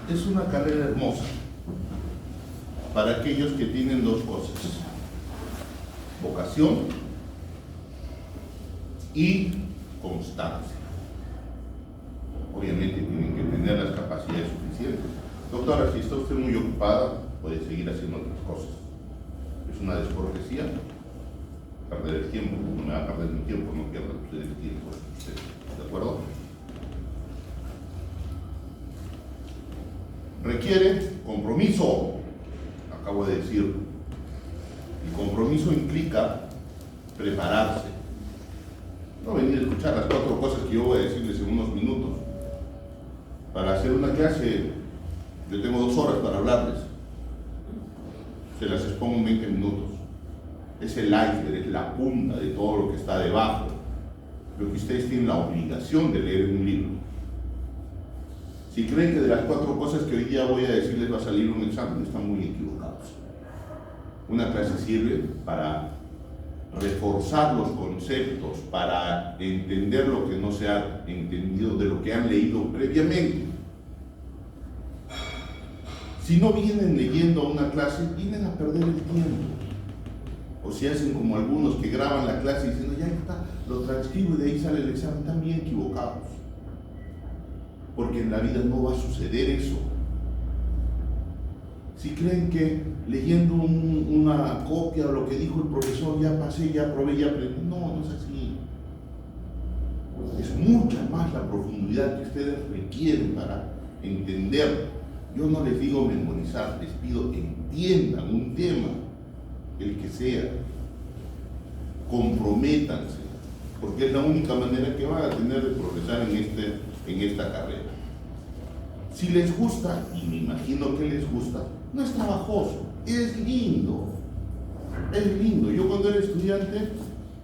es una carrera hermosa para aquellos que tienen dos cosas: vocación y constancia. Obviamente tienen que tener las capacidades suficientes. Doctora, si está usted muy ocupada, puede seguir haciendo otras cosas. Es una descortesía perder el tiempo. No me va a perder mi tiempo, no pierda usted el tiempo. ¿De acuerdo? Requiere compromiso, acabo de decir. El compromiso implica prepararse. No venir a escuchar las 4 cosas que yo voy a decirles en unos minutos. Para hacer una clase, yo tengo 2 horas para hablarles. Se las expongo en 20 minutos. Es el iceberg, es la punta de todo lo que está debajo. Lo que ustedes tienen la obligación de leer en un libro. Si creen que de las 4 cosas que hoy día voy a decirles va a salir un examen, están muy equivocados. Una clase sirve para reforzar los conceptos, para entender lo que no se ha entendido de lo que han leído previamente. Si no vienen leyendo a una clase, vienen a perder el tiempo. O si hacen como algunos que graban la clase diciendo, ya está, lo transcribo y de ahí sale el examen, están bien equivocados. Porque en la vida no va a suceder eso. Si creen que leyendo una copia o lo que dijo el profesor, ya pasé, ya probé, ya aprendí, no es así. Es mucha más la profundidad que ustedes requieren para entender. Yo no les digo memorizar, les pido entiendan un tema, el que sea. Comprométanse, porque es la única manera que van a tener de progresar en esta carrera. Si les gusta, y me imagino que les gusta, no es trabajoso, es lindo. Es lindo. Yo cuando era estudiante,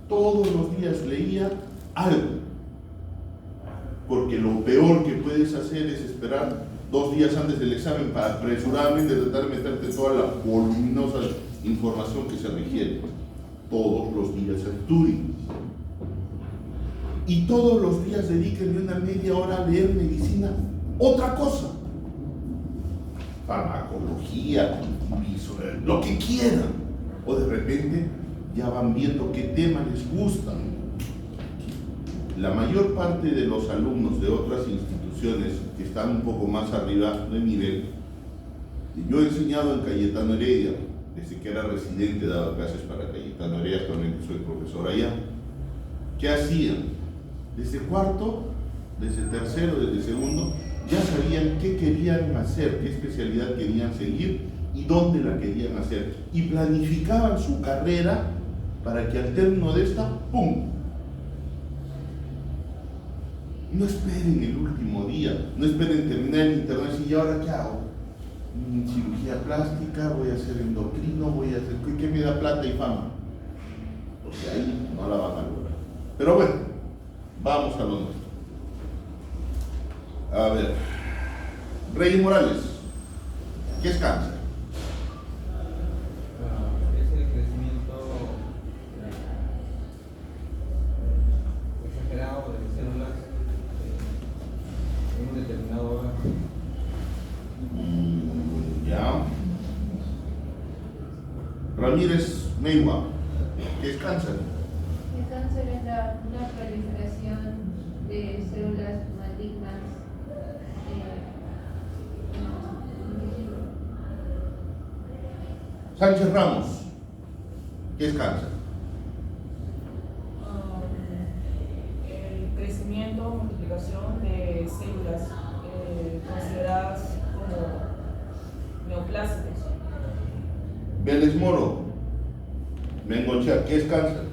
todos los días leía algo. Porque lo peor que puedes hacer es esperar 2 días antes del examen para apresuradamente tratar de meterte toda la voluminosa información que se requiere. Todos los días estudien. Y todos los días dedíquenle una media hora a leer medicina. Otra cosa, farmacología, lo que quieran, o de repente ya van viendo qué temas les gustan. La mayor parte de los alumnos de otras instituciones que están un poco más arriba de nivel, yo he enseñado en Cayetano Heredia, desde que era residente daba clases para Cayetano Heredia, actualmente soy profesor allá. ¿Qué hacían? Desde cuarto, desde tercero, desde segundo, ya sabían qué querían hacer, qué especialidad querían seguir y dónde la querían hacer. Y planificaban su carrera para que al término de esta, ¡pum! No esperen el último día, no esperen terminar el internado y decir, ¿y ahora qué hago? Cirugía plástica, voy a hacer endocrino, voy a hacer... ¿Qué me da plata y fama? Porque ahí no la van a lograr. Pero bueno, vamos a lo nuestro. A ver, Reyes Morales, ¿qué es cáncer? Es el crecimiento exagerado de células en un determinado órgano. Ya. Ramírez Meiwa, ¿qué es cáncer? El cáncer es una proliferación de células malignas. Sánchez Ramos, ¿qué es cáncer? El crecimiento o multiplicación de células consideradas como neoplásicos. Vélez Moro, Bengochea, ¿qué es cáncer?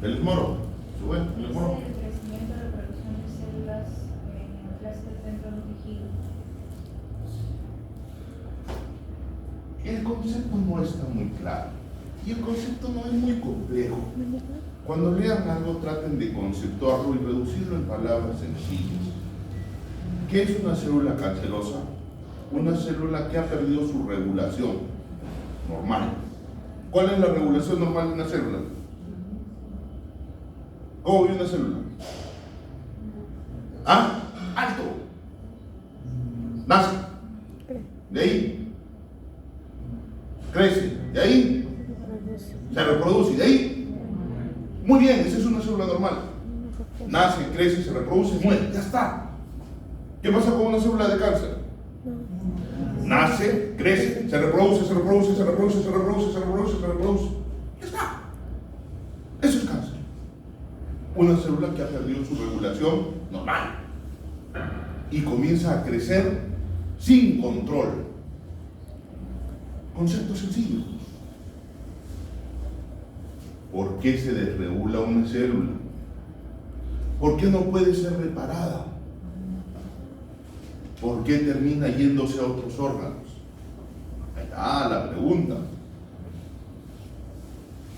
Vélez Moro, bueno, Vélez Moro. Es el crecimiento y reproducción de células neoplásicas dentro de un tejido. El concepto no está muy claro y el concepto no es muy complejo. Cuando lean algo traten de conceptuarlo y reducirlo en palabras sencillas. ¿Qué es una célula cancerosa? Una célula que ha perdido su regulación normal. ¿Cuál es la regulación normal de una célula? ¿Cómo vive una célula? ¿Ah? Alto. nace, de ahí crece, de ahí se reproduce, y de ahí, muy bien, esa es una célula normal. Nace, crece, se reproduce, muere, ya está. ¿Qué pasa con una célula de cáncer? Nace, crece, se reproduce, se reproduce, se reproduce, se reproduce, se reproduce, se reproduce. Ya está. Eso es cáncer. Una célula que ha perdido su regulación normal y comienza a crecer sin control. Concepto sencillo. ¿Por qué se desregula una célula? ¿Por qué no puede ser reparada? ¿Por qué termina yéndose a otros órganos? Ahí está la pregunta.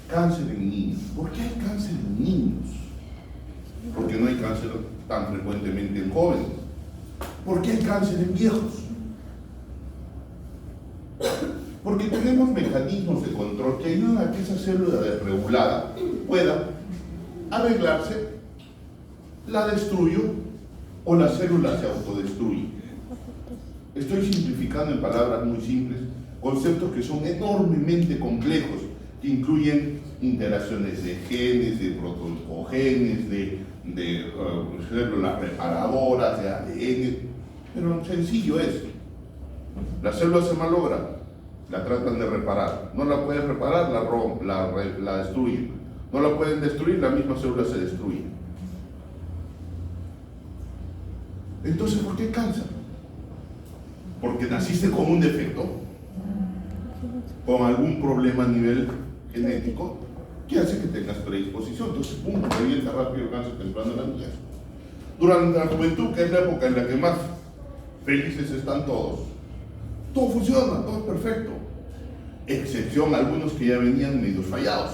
Cáncer en niños. ¿Por qué hay cáncer en niños? ¿Por qué no hay cáncer tan frecuentemente en jóvenes? ¿Por qué hay cáncer en viejos? Porque tenemos mecanismos de control que ayudan a que esa célula desregulada pueda arreglarse, la destruyo o la célula se autodestruye. Estoy simplificando en palabras muy simples conceptos que son enormemente complejos, que incluyen interacciones de genes, de protogenes, de células reparadoras, de ADN, pero sencillo es. La célula se malogra, la tratan de reparar. No la pueden reparar, la destruyen. No la pueden destruir, la misma célula se destruye. Entonces, ¿por qué cáncer? Porque naciste con un defecto, con algún problema a nivel genético, que hace que tengas predisposición. Entonces, pum, revienta rápido el cáncer temprano en la niñez. Durante la juventud, que es la época en la que más felices están todos, todo funciona, todo es perfecto, excepción a algunos que ya venían medio fallados.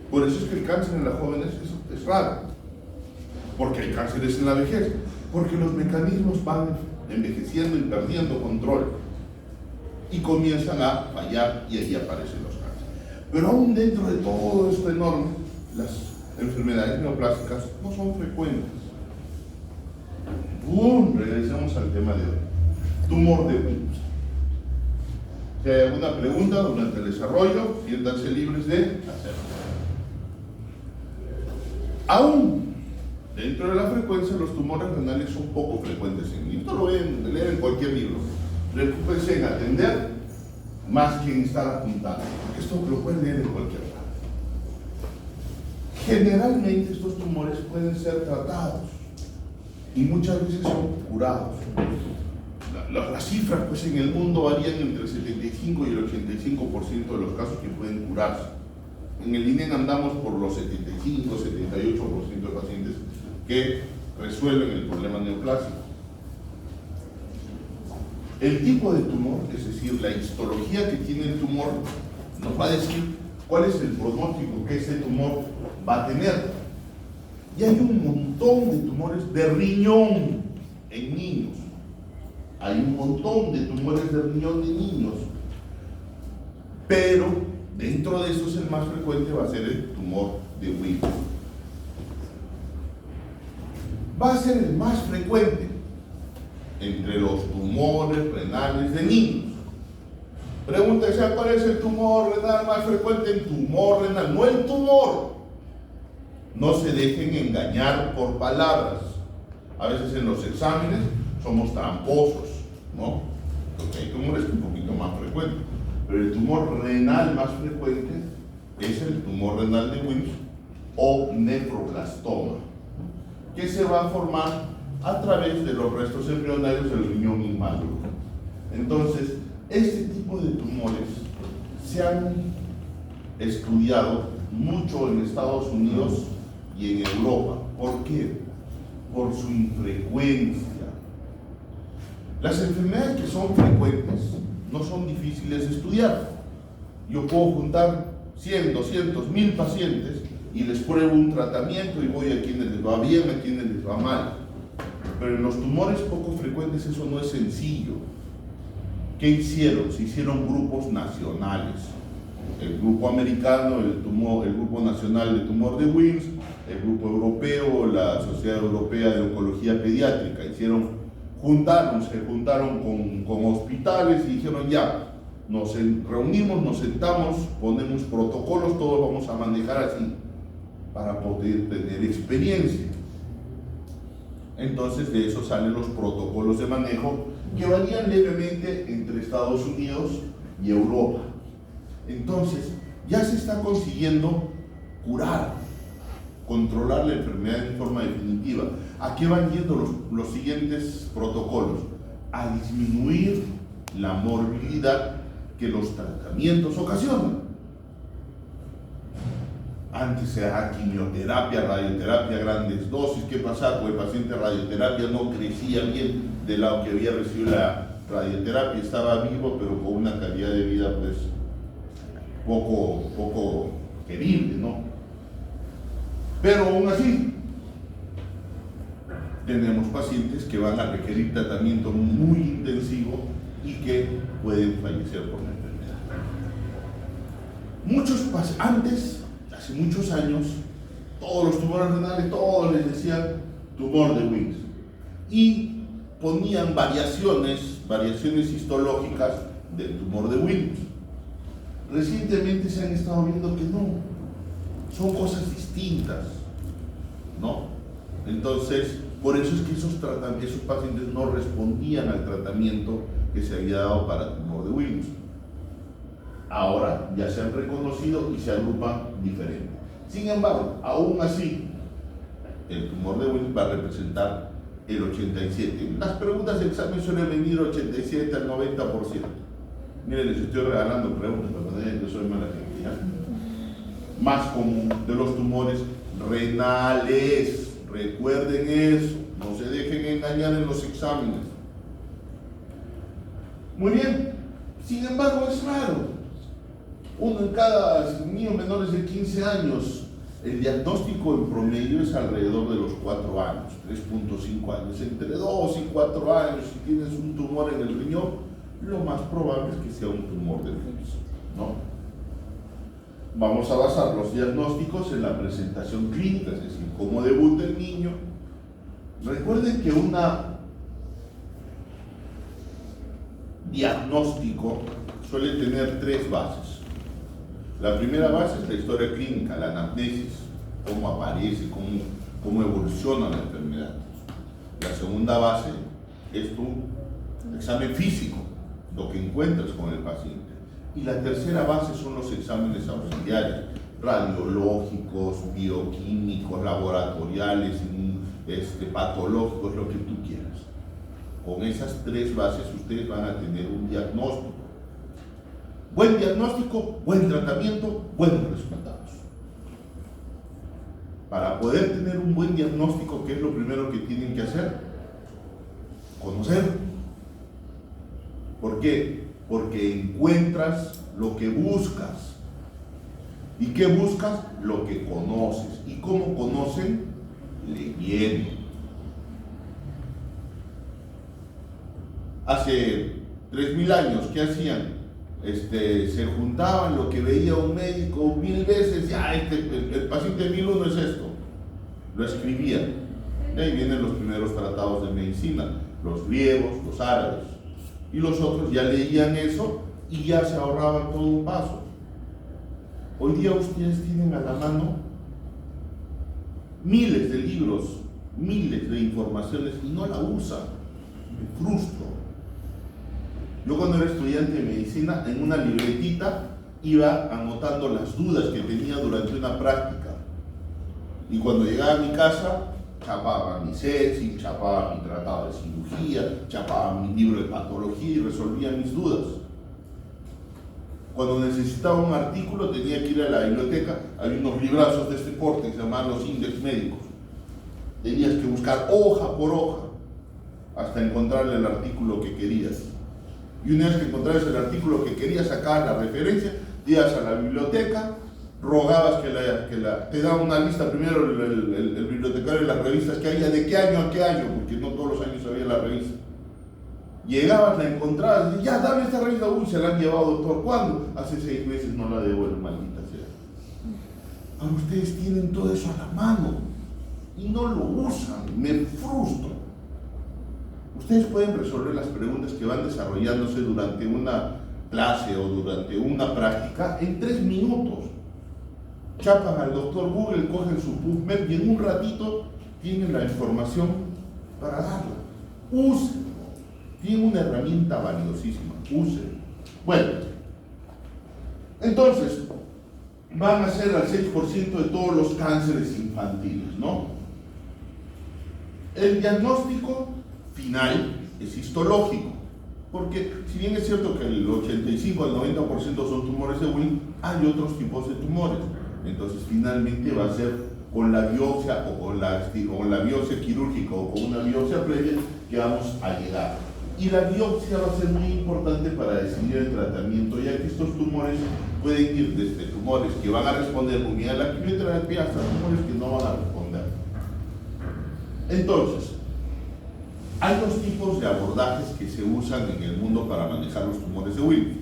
Por eso es que el cáncer en las jóvenes es raro, porque hay cánceres en la vejez, porque los mecanismos van envejeciendo y perdiendo control y comienzan a fallar y ahí aparecen los cánceres. Pero aún dentro de todo esto enorme, las enfermedades neoplásicas no son frecuentes. Regresamos al tema de hoy. Tumor de Wilms. Si hay alguna pregunta durante el desarrollo, siéntanse libres de hacerlo. Aún dentro de la frecuencia, los tumores renales son poco frecuentes en niños. Esto lo leen en cualquier libro. Preocúpense en atender más que en estar apuntando, porque esto lo pueden leer en cualquier lado. Generalmente estos tumores pueden ser tratados y muchas veces son curados. Las cifras pues, en el mundo varían entre el 75 y el 85% de los casos que pueden curarse. En el INEN andamos por los 75-78% de pacientes que resuelven el problema neoplásico. El tipo de tumor, es decir, la histología que tiene el tumor, nos va a decir cuál es el pronóstico que ese tumor va a tener. Y hay un montón de tumores de riñón en niños. Hay un montón de tumores de riñón en niños. Pero dentro de esos el más frecuente va a ser el tumor de Wilms. Va a ser el más frecuente entre los tumores renales de niños. Pregúntese cuál es el tumor renal más frecuente. El tumor renal, no el tumor. No se dejen engañar por palabras. A veces en los exámenes somos tramposos, ¿no? Porque hay tumores un poquito más frecuentes. Pero el tumor renal más frecuente es el tumor renal de Wilms o nefroblastoma, que se va a formar a través de los restos embrionarios del riñón inmaduro. Entonces, este tipo de tumores se han estudiado mucho en Estados Unidos y en Europa. ¿Por qué? Por su infrecuencia. Las enfermedades que son frecuentes no son difíciles de estudiar. Yo puedo juntar 100, 200, 1000 pacientes y les pruebo un tratamiento y voy a quienes les va bien, a quienes les va mal. Pero en los tumores poco frecuentes eso no es sencillo. ¿Qué hicieron? Se hicieron grupos nacionales. El grupo americano, el grupo nacional de tumor de Wilms, el grupo europeo, la Sociedad Europea de Oncología Pediátrica. Hicieron se juntaron con hospitales y dijeron ya, nos reunimos, nos sentamos, ponemos protocolos, todos vamos a manejar así para poder tener experiencia. Entonces de eso salen los protocolos de manejo que varían levemente entre Estados Unidos y Europa. Entonces ya se está consiguiendo curar, controlar la enfermedad en forma definitiva. ¿A qué van yendo los siguientes protocolos? A disminuir la morbilidad que los tratamientos ocasionan. Antes era quimioterapia, radioterapia, grandes dosis. ¿Qué pasaba? Pues el paciente de radioterapia no crecía bien del lado que había recibido la radioterapia, estaba vivo, pero con una calidad de vida pues poco querible, ¿no? Pero aún así, tenemos pacientes que van a requerir tratamiento muy intensivo y que pueden fallecer por la enfermedad. Antes, hace muchos años, todos los tumores renales, todos les decían tumor de Wilms. Y ponían variaciones histológicas del tumor de Wilms. Recientemente se han estado viendo que no, son cosas distintas, ¿no? Entonces, por eso es que esos pacientes no respondían al tratamiento que se había dado para el tumor de Wilms. Ahora ya se han reconocido y se agrupan diferente. Sin embargo, aún así, el tumor de Wilms va a representar el 87%. Las preguntas de examen suelen venir 87 al 90%. Miren, les estoy regalando preguntas para que vean que soy mala gente, ¿ya? Más común de los tumores renales. Recuerden eso, no se dejen engañar en los exámenes. Muy bien, sin embargo es raro. Uno en cada niño menores de 15 años, el diagnóstico en promedio es alrededor de los 4 años, 3.5 años. Entre 2 y 4 años, si tienes un tumor en el riñón, lo más probable es que sea un tumor de Wilms, ¿no? Vamos a basar los diagnósticos en la presentación clínica, es decir, cómo debuta el niño. Recuerden que un diagnóstico suele tener 3 bases. La primera base es la historia clínica, la anamnesis, cómo aparece, cómo evoluciona la enfermedad. La segunda base es tu examen físico, lo que encuentras con el paciente. Y la tercera base son los exámenes auxiliares, radiológicos, bioquímicos, laboratoriales, patológicos, lo que tú quieras. Con esas 3 bases ustedes van a tener un diagnóstico. Buen diagnóstico, buen tratamiento, buenos resultados. Para poder tener un buen diagnóstico, ¿qué es lo primero que tienen que hacer? Conocer. ¿Por qué? Porque encuentras lo que buscas. ¿Y qué buscas? Lo que conoces. ¿Y cómo conocen? Leyendo. Hace 3000 años, ¿qué hacían? Se juntaban lo que veía un médico 1000 veces, ya el paciente 1001 es esto. Lo escribían. De ahí vienen los primeros tratados de medicina, los griegos, los árabes. Y los otros ya leían eso y ya se ahorraban todo un paso. Hoy día ustedes tienen a la mano miles de libros, miles de informaciones y no la usan. Me frustro. Yo cuando era estudiante de medicina, en una libretita iba anotando las dudas que tenía durante una práctica. Y cuando llegaba a mi casa, chapaba mi sepsis, chapaba mi tratado de cirugía, chapaba mi libro de patología y resolvía mis dudas. Cuando necesitaba un artículo tenía que ir a la biblioteca, había unos librazos de este porte que se llamaban los índices médicos. Tenías que buscar hoja por hoja hasta encontrarle el artículo que querías. Y una vez que encontrabas el artículo que querías, sacabas la referencia, ibas a la biblioteca, rogabas te daban una lista primero el bibliotecario de las revistas que había, de qué año a qué año, porque no todos los años había la revista. Llegabas, la encontrabas, y ya, dame esta revista, uy, se la han llevado, doctor, ¿cuándo? Hace 6 meses, no la devuelvo, maldita sea. Ahora ustedes tienen todo eso a la mano y no lo usan, me frustro. Ustedes pueden resolver las preguntas que van desarrollándose durante una clase o durante una práctica en 3 minutos. Chapan al doctor Google, cogen su PubMed y en un ratito tienen la información para darla. Úsenlo. Tienen una herramienta valiosísima. Úsenlo. Bueno, entonces, van a ser al 6% de todos los cánceres infantiles, ¿no? El diagnóstico final es histológico, porque si bien es cierto que el 85 al 90% son tumores de Wilms, hay otros tipos de tumores. Entonces finalmente va a ser con la biopsia o con la biopsia quirúrgica o con una biopsia previa que vamos a llegar. Y la biopsia va a ser muy importante para decidir el tratamiento, ya que estos tumores pueden ir desde tumores que van a responder muy bien a la quimioterapia hasta tumores que no van a responder. Entonces, hay 2 tipos de abordajes que se usan en el mundo para manejar los tumores de Wilms: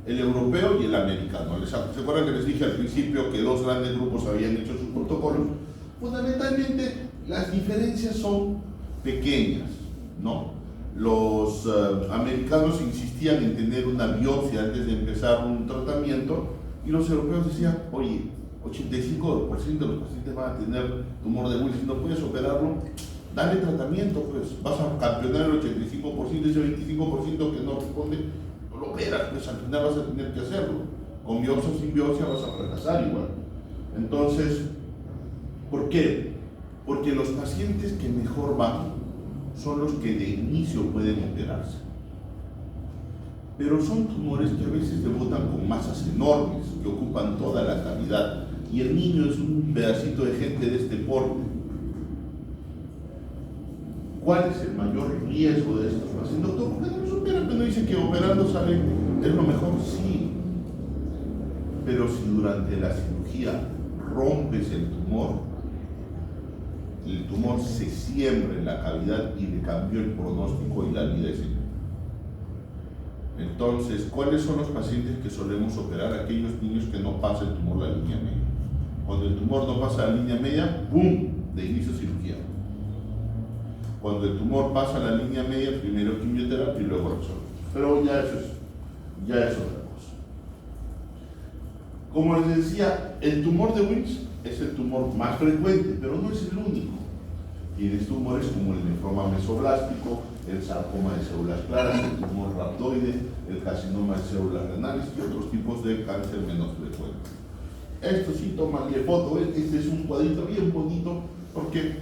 el europeo y el americano. ¿Se acuerdan que les dije al principio que 2 grandes grupos habían hecho sus protocolos? Fundamentalmente, las diferencias son pequeñas, ¿no? Los americanos insistían en tener una biopsia antes de empezar un tratamiento y los europeos decían, oye, 85% de los pacientes van a tener tumor de Wilms, si no puedes operarlo, dale tratamiento, pues vas a campeonar el 85%, ese 25% que no responde, no lo operas, pues al final vas a tener que hacerlo. Con biopsia o sin biopsia vas a fracasar igual. Entonces, ¿por qué? Porque los pacientes que mejor van son los que de inicio pueden operarse. Pero son tumores que a veces debutan con masas enormes, que ocupan toda la cavidad, y el niño es un pedacito de gente de este porte. ¿Cuál es el mayor riesgo de estos pacientes? Doctor, ¿por qué no los operan? Pero dice que operando sale, es lo mejor, sí. Pero si durante la cirugía rompes el tumor se siembra en la cavidad y le cambió el pronóstico y la vida es. Entonces, ¿cuáles son los pacientes que solemos operar? Aquellos niños que no pasa el tumor la línea media. Cuando el tumor no pasa la línea media, ¡boom!, de inicio cirugía. Cuando el tumor pasa la línea media, primero quimioterapia y luego resorte. Pero ya es otra cosa. Como les decía, el tumor de Wilms es el tumor más frecuente, pero no es el único. Tienes tumores como el linfoma mesoblástico, el sarcoma de células claras, el tumor rhabdoide, el carcinoma de células renales y otros tipos de cáncer menos frecuentes. Esto sí, tómale foto, este es un cuadrito bien bonito, porque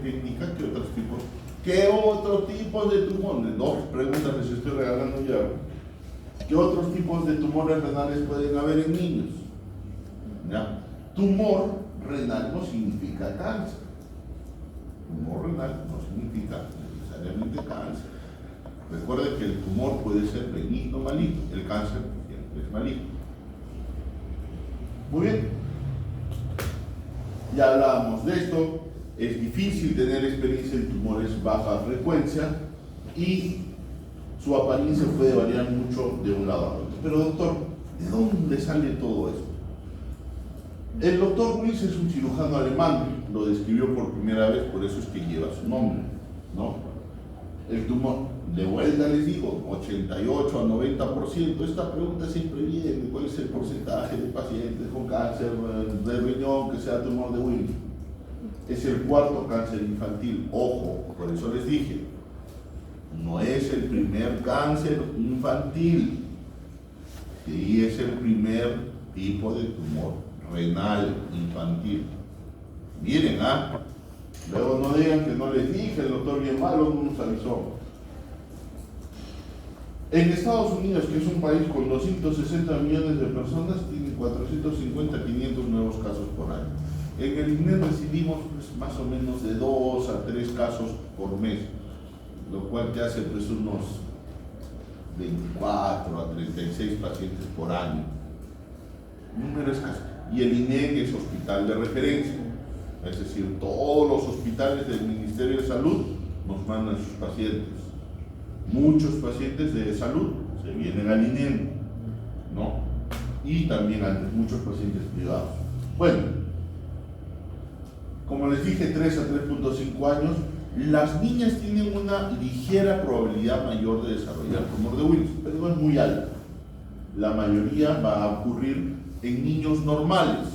te indica que otros tipos, ¿qué otros tipos de tumores? 2 preguntas les estoy regalando ya. ¿Qué otros tipos de tumores renales pueden haber en niños? ¿Ya? Tumor renal no significa cáncer. Tumor renal no significa necesariamente cáncer. Recuerden que el tumor puede ser benigno o maligno, el cáncer siempre es maligno. Muy bien, ya hablábamos de esto. Es difícil tener experiencia en tumores baja frecuencia y su apariencia puede variar mucho de un lado a otro. Pero doctor, ¿de dónde sale todo esto? El doctor Wilms es un cirujano alemán, lo describió por primera vez, por eso es que lleva su nombre, ¿no? El tumor, de vuelta les digo, 88 a 90%, esta pregunta siempre viene, ¿cuál es el porcentaje de pacientes con cáncer de riñón que sea tumor de Wilms? Es el 4º cáncer infantil, ojo, por eso les dije, no es el primer cáncer infantil, sí es el primer tipo de tumor renal infantil. Miren, luego no digan que no les dije, el doctor bien malo no nos avisó. En Estados Unidos, que es un país con 260 millones de personas, tiene 450 500 nuevos casos por año. En el INED recibimos pues, más o menos de 2 a 3 casos por mes, lo cual te hace pues unos 24 a 36 pacientes por año. Número escaso. Y el INEG es hospital de referencia, es decir, todos los hospitales del Ministerio de Salud nos mandan sus pacientes. Muchos pacientes de salud se vienen al INEG, ¿no? Y también muchos pacientes privados. Bueno, como les dije, 3 a 3.5 años, Las niñas tienen una ligera probabilidad mayor de desarrollar tumor de Wilms, pero no es muy alta. La mayoría va a ocurrir en niños normales.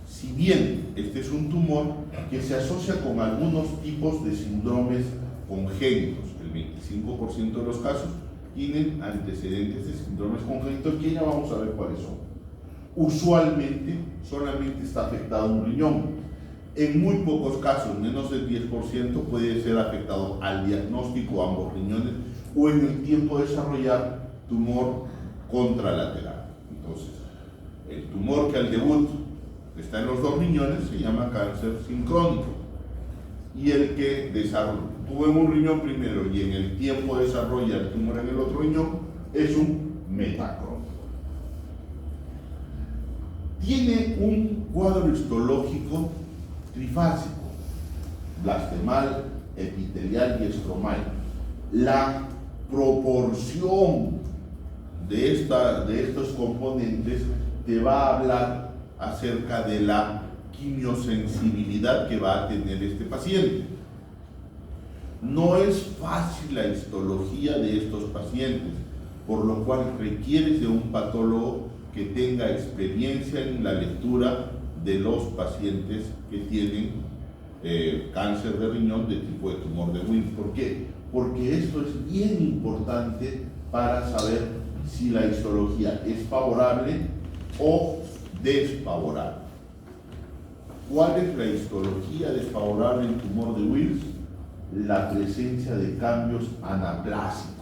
Si bien este es un tumor que se asocia con algunos tipos de síndromes congénitos, el 25% de los casos tienen antecedentes de síndromes congénitos que ya vamos a ver cuáles son. Usualmente solamente está afectado un riñón. En muy pocos casos, menos del 10%, puede ser afectado al diagnóstico ambos riñones o en el tiempo de desarrollar tumor contralateral. Entonces, el tumor que al debut está en los dos riñones se llama cáncer sincrónico, y el que tuvo en un riñón primero y en el tiempo desarrolla el tumor en el otro riñón es un metacrónico. Tiene un cuadro histológico trifásico, blastemal, epitelial y estromal. La proporción de estos componentes te va a hablar acerca de la quimiosensibilidad que va a tener este paciente. No es fácil la histología de estos pacientes, por lo cual requiere de un patólogo que tenga experiencia en la lectura de los pacientes que tienen cáncer de riñón de tipo de tumor de Wilms. ¿Por qué? Porque esto es bien importante para saber si la histología es favorable o desfavorable. ¿Cuál es la histología desfavorable en tumor de Wilms? La presencia de cambios anaplásicos.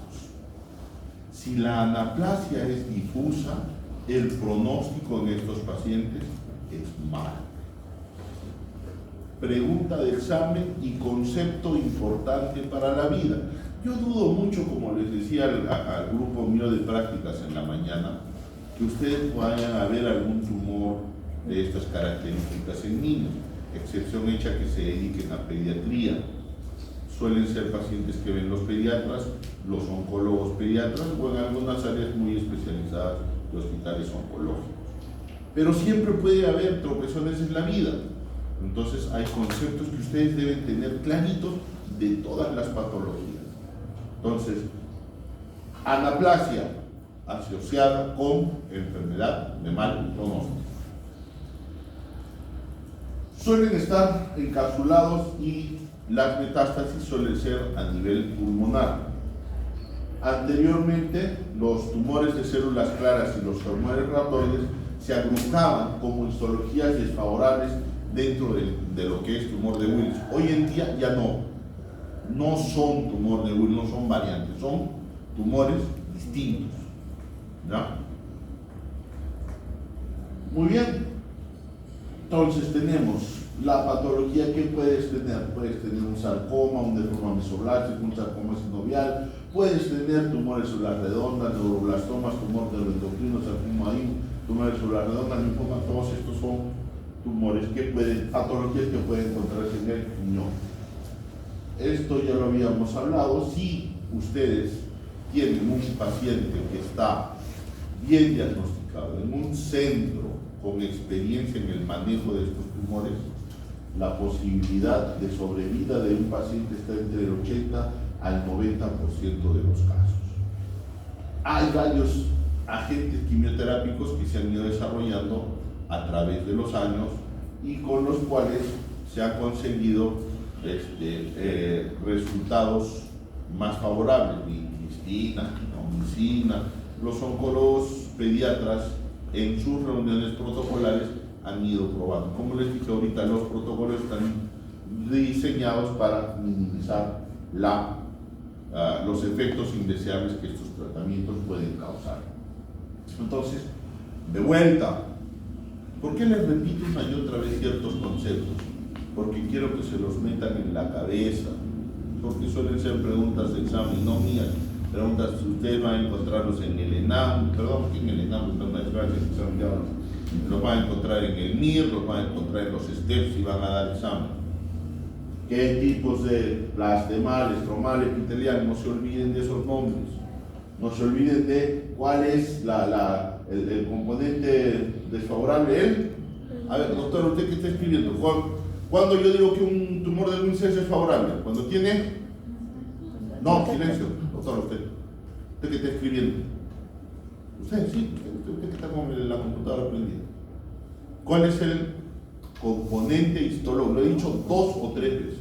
Si la anaplasia es difusa, el pronóstico en estos pacientes es malo. Pregunta de examen y concepto importante para la vida. Yo dudo mucho, como les decía al grupo mío de prácticas en la mañana, que ustedes vayan a ver algún tumor de estas características en niños, excepción hecha que se dediquen a pediatría. Suelen ser pacientes que ven los pediatras, los oncólogos pediatras o en algunas áreas muy especializadas de hospitales oncológicos. Pero siempre puede haber tropezones en la vida. Entonces hay conceptos que ustedes deben tener claritos de todas las patologías. Entonces, anaplasia asociada con enfermedad de mal pronóstico. Suelen estar encapsulados y las metástasis suelen ser a nivel pulmonar. Anteriormente, los tumores de células claras y los tumores rhabdoides se agrupaban como histologías desfavorables dentro de lo que es tumor de Wilms. Hoy en día ya no son tumor de Wilms, no son variantes, son tumores distintos. ¿Ya? Muy bien. Entonces tenemos la patología que puedes tener. Puedes tener un sarcoma, un deforma mesoblástica, un sarcoma sinovial, puedes tener tumores células redondas, neuroblastomas, tumor neuroendocrino, sarcoma ahí, tumores células redondas, linfoma. Todos estos son tumores patologías que pueden encontrarse en el riñón. Esto ya lo habíamos hablado. Si ustedes tienen un paciente que está bien diagnosticado en un centro con experiencia en el manejo de estos tumores, la posibilidad de sobrevida de un paciente está entre el 80 al 90% de los casos. Hay varios agentes quimioterápicos que se han ido desarrollando a través de los años y con los cuales se han conseguido resultados más favorables. Vincristina, homicina. Los oncólogos pediatras en sus reuniones protocolares han ido probando. Como les dije ahorita, los protocolos están diseñados para minimizar los efectos indeseables que estos tratamientos pueden causar. Entonces, de vuelta, ¿por qué les repito una y otra vez ciertos conceptos? Porque quiero que se los metan en la cabeza, porque suelen ser preguntas de examen, no mías. Preguntas si ustedes van a encontrarlos en el ENAM, en el ENAM, los van a encontrar en el MIR, los van a encontrar en los STEPS y van a dar examen. ¿Qué tipos de blastemal, estromal, epitelial? No se olviden de esos nombres. No se olviden de cuál es el componente desfavorable. A ver, doctor, ¿usted qué está escribiendo? Cuando yo digo que un tumor de Wilms es desfavorable, cuando tiene... No, silencio, doctor, usted que está escribiendo. Usted, sí, usted que está con la computadora prendida. ¿Cuál es el componente histológico? Lo he dicho 2 o 3 veces.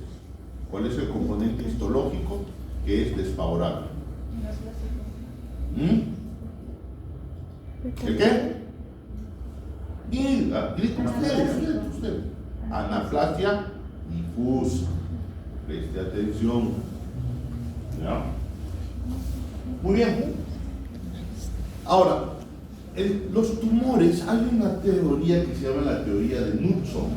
¿Cuál es el componente histológico que es desfavorable? ¿El qué? Diga usted. Anaplasia difusa. Preste atención. ¿Ya? Muy bien. Ahora, los tumores, hay una teoría que se llama la teoría de Knudson,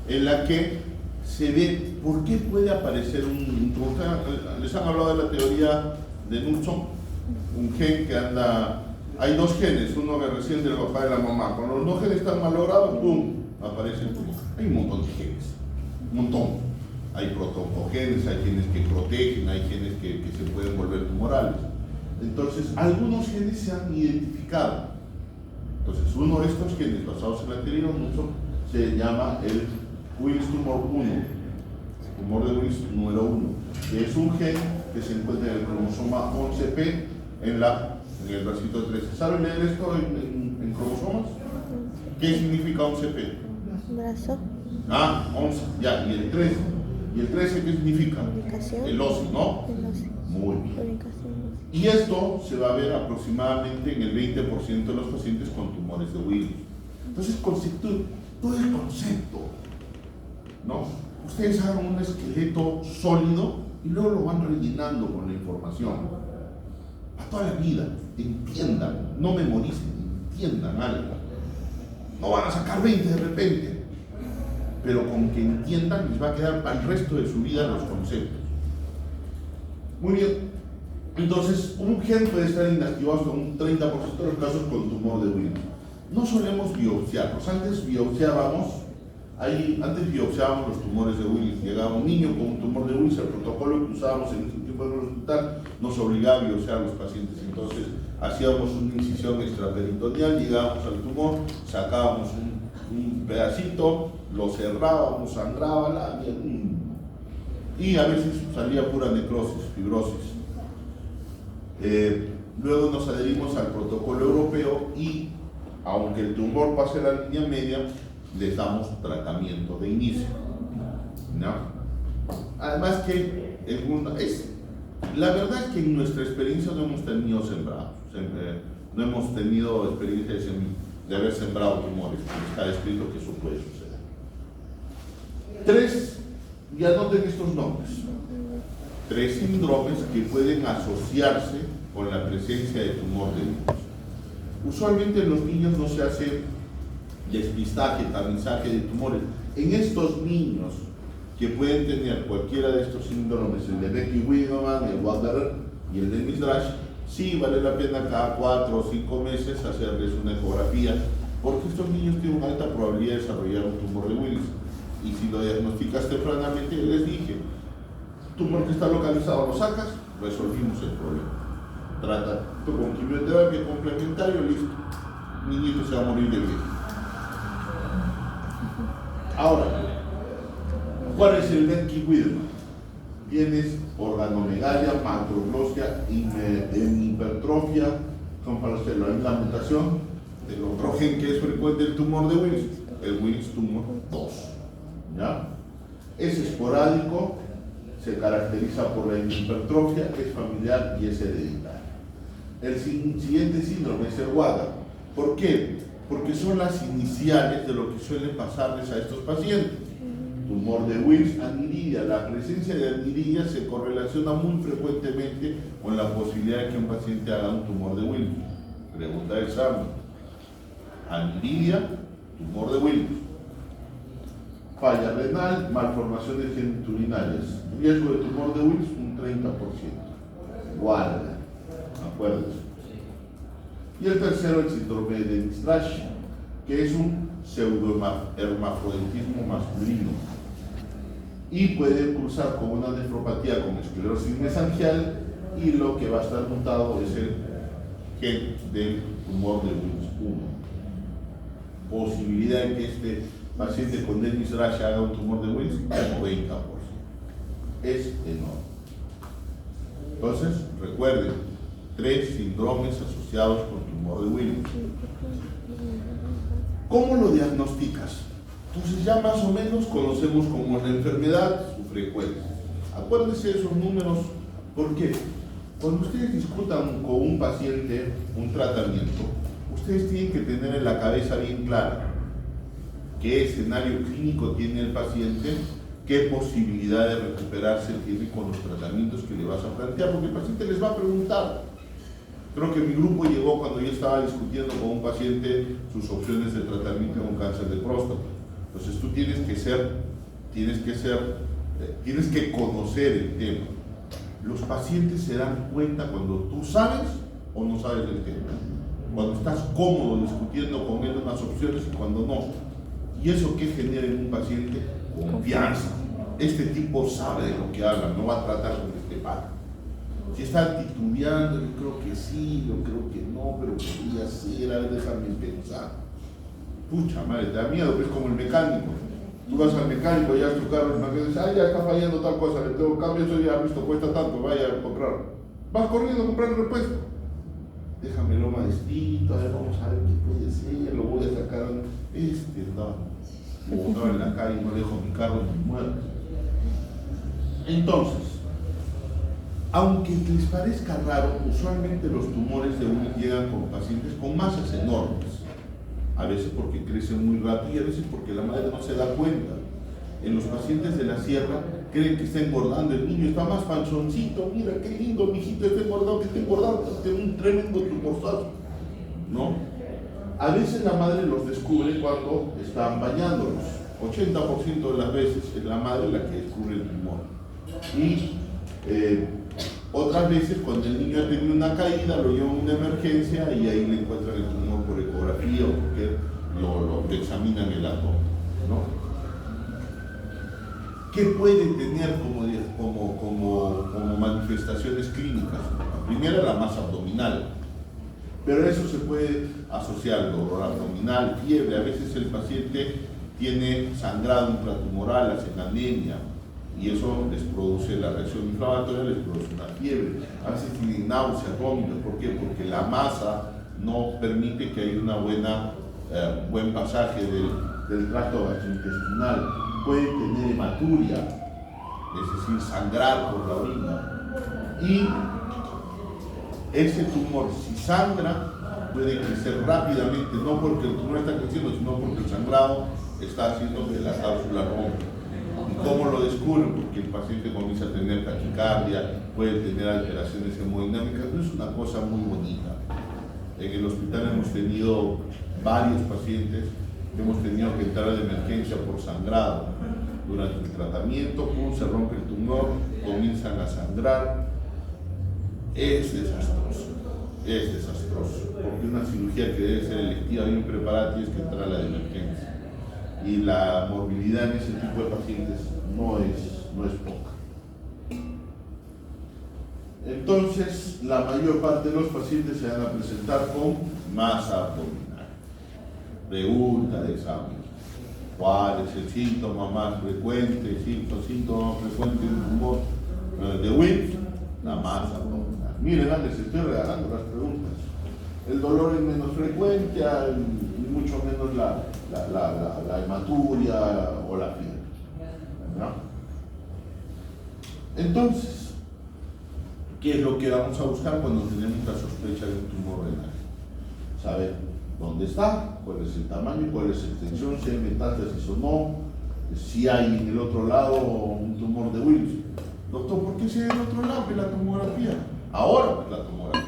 en la que se ve por qué puede aparecer un tumor. ¿Les han hablado de la teoría de Knudson? Un gen que anda... Hay 2 genes, uno que recién del papá y la mamá. Cuando los 2 genes están malogrados, ¡pum!, aparece el tumor. Hay un montón de genes, un montón. Hay protocogenes, hay genes que protegen, hay genes que se pueden volver tumorales. Entonces, algunos genes se han identificado. Entonces, uno de estos genes basados en la teoría de Knudson se llama el Wilms tumor 1, tumor de Wilms número 1, que es un gen que se encuentra en el cromosoma 11P en el bracito 13. ¿Saben leer esto en cromosomas? ¿Qué significa 11P? Brazo. 11, ya, y el 13. ¿Y el 13 qué significa? Ubicación. El OSI, ¿no? El OSI. Muy bien. Ubicación. Y esto se va a ver aproximadamente en el 20% de los pacientes con tumores de Wilms. Entonces, todo el concepto, ¿no? Ustedes hagan un esqueleto sólido y luego lo van rellenando con la información. A toda la vida, entiendan, no memoricen, entiendan algo. No van a sacar 20 de repente, pero con que entiendan les va a quedar para el resto de su vida los conceptos. Muy bien. Entonces, un gen puede estar inactivado hasta un 30% de los casos con tumor de Wilms. No solemos biopsiarlos. Antes biopsiábamos los tumores de Wilms. Llegaba un niño con un tumor de Wilms, el protocolo que usábamos en ese tiempo en el hospital nos obligaba a biopsiar a los pacientes. Entonces, hacíamos una incisión extraperitoneal, llegábamos al tumor, sacábamos un pedacito, lo cerrábamos, sangraba la y a veces salía pura necrosis, fibrosis. Luego nos adherimos al protocolo europeo y, aunque el tumor pase la línea media, les damos tratamiento de inicio, ¿no? Además que la verdad es que en nuestra experiencia no hemos tenido sembrados, no hemos tenido experiencia de haber sembrado tumores, porque está descrito que eso puede suceder. 3, y anoten estos nombres. 3 síndromes que pueden asociarse con la presencia de tumor de Wilms. Usualmente en los niños no se hace despistaje, tamizaje de tumores. En estos niños que pueden tener cualquiera de estos síndromes, el de Becky-Wiedemann, el Waller y el de Misdrash, sí vale la pena cada 4 o 5 meses hacerles una ecografía, porque estos niños tienen una alta probabilidad de desarrollar un tumor de Wilms. Y si lo diagnosticas tempranamente, les dije, tumor que está localizado, lo sacas, resolvimos el problema. Trata con quimioterapia complementario, listo. Niñito se va a morir de viejo. Ahora, ¿cuál es el Becky-Wiedemann? Tienes organomegalia, macroglosia, hipertrofia, hay la mutación del otro gen que es frecuente el tumor de Wilms, el Wilms tumor 2. ¿Ya? Es esporádico, se caracteriza por la hipertrofia, es familiar y es hereditario. El siguiente síndrome es el WADA. ¿Por qué? Porque son las iniciales de lo que suele pasarles a estos pacientes. Tumor de Wilms, aniridia. La presencia de aniridia se correlaciona muy frecuentemente con la posibilidad de que un paciente haga un tumor de Wilms. Pregunta de examen. Aniridia, tumor de Wilms. Falla renal, malformaciones geniturinarias. Riesgo de tumor de Wilms, un 30%. Guarda, acuérdense. Y el tercero, el síndrome de Misdrash, que es un pseudohermafroditismo masculino. Y puede cursar con una nefropatía con esclerosis mesangial, y lo que va a estar mutado es el gen del tumor de Wilms 1. Posibilidad de que este paciente con Dennis Rash haga un tumor de Wilms, el 90%. Es enorme. Entonces, recuerden, 3 síndromes asociados con tumor de Wilms. ¿Cómo lo diagnosticas? Entonces ya más o menos conocemos como la enfermedad, su frecuencia. Acuérdense de esos números, porque cuando ustedes discutan con un paciente un tratamiento, ustedes tienen que tener en la cabeza bien clara qué escenario clínico tiene el paciente, qué posibilidad de recuperarse tiene con los tratamientos que le vas a plantear, porque el paciente les va a preguntar. Creo que mi grupo llegó cuando yo estaba discutiendo con un paciente sus opciones de tratamiento con cáncer de próstata. Entonces tú tienes que conocer el tema. Los pacientes se dan cuenta cuando tú sabes o no sabes del tema. Cuando estás cómodo discutiendo con él unas opciones y cuando no. ¿Y eso qué genera en un paciente? Confianza. Este tipo sabe de lo que habla, no va a tratar con este pato. Si está titubeando, yo creo que sí, yo creo que no, pero podría ser, a ver, déjame pensar. Pucha madre, te da miedo, que es como el mecánico. Tú vas al mecánico, ya tu carro, el mecánico dice, ya está fallando tal cosa, le tengo cambio, eso ya visto, cuesta tanto, vaya a comprar. Vas corriendo a comprar el repuesto. Déjamelo modestito, a ver, vamos a ver qué puede ser, lo voy a sacar. No, en la calle, no dejo mi carro ni muevo. Entonces, aunque les parezca raro, usualmente los tumores de Wilms llegan con pacientes con masas enormes. A veces porque crecen muy rápido y a veces porque la madre no se da cuenta. En los pacientes de la sierra creen que está engordando, el niño está más panzoncito, mira qué lindo, mijito, está engordando, tiene un tremendo tumorzazo, ¿no? A veces la madre los descubre cuando están bañándolos. 80% de las veces es la madre la que descubre el tumor. Y otras veces cuando el niño ha tenido una caída, lo llevan a una emergencia y ahí le encuentran el tumor por ecografía o porque lo examinan el abdomen, ¿no? ¿Qué puede tener como manifestaciones clínicas? La primera, la masa abdominal, pero eso se puede asociar al dolor abdominal, fiebre. A veces el paciente tiene sangrado intratumoral, hacen anemia, y eso les produce la reacción inflamatoria, les produce una fiebre. A veces tienen náuseas, vómitos. ¿Por qué? Porque la masa no permite que haya una buen pasaje del tracto gastrointestinal. Pueden tener hematuria, es decir, sangrar por la orina. Y ese tumor, si sangra, puede crecer rápidamente, no porque el tumor está creciendo, sino porque el sangrado está haciendo que la cápsula rompa. ¿Y cómo lo descubren? Porque el paciente comienza a tener taquicardia, puede tener alteraciones hemodinámicas, pero es una cosa muy bonita. En el hospital hemos tenido varios pacientes que hemos tenido que entrar de emergencia por sangrado. Durante el tratamiento, se rompe el tumor, comienzan a sangrar. Es desastroso, porque una cirugía que debe ser electiva, bien preparada, tienes que entrar a la de emergencia. Y la morbilidad en ese tipo de pacientes no es poca. Entonces, la mayor parte de los pacientes se van a presentar con masa abdominal. Pregunta de examen: ¿cuál es el síntoma más frecuente? Síntoma más frecuente de un tumor de Wilms, la masa abdominal. Miren, les estoy regalando las preguntas. El dolor es menos frecuente y mucho menos la hematuria o la fiebre, ¿verdad? Entonces, ¿qué es lo que vamos a buscar cuando tenemos la sospecha de un tumor renal? Saber dónde está, cuál es el tamaño, cuál es la extensión, si hay metástasis o no, si hay en el otro lado un tumor de Wilms. Doctor, ¿por qué si hay en el otro lado que la tomografía? Ahora pues la tomografía.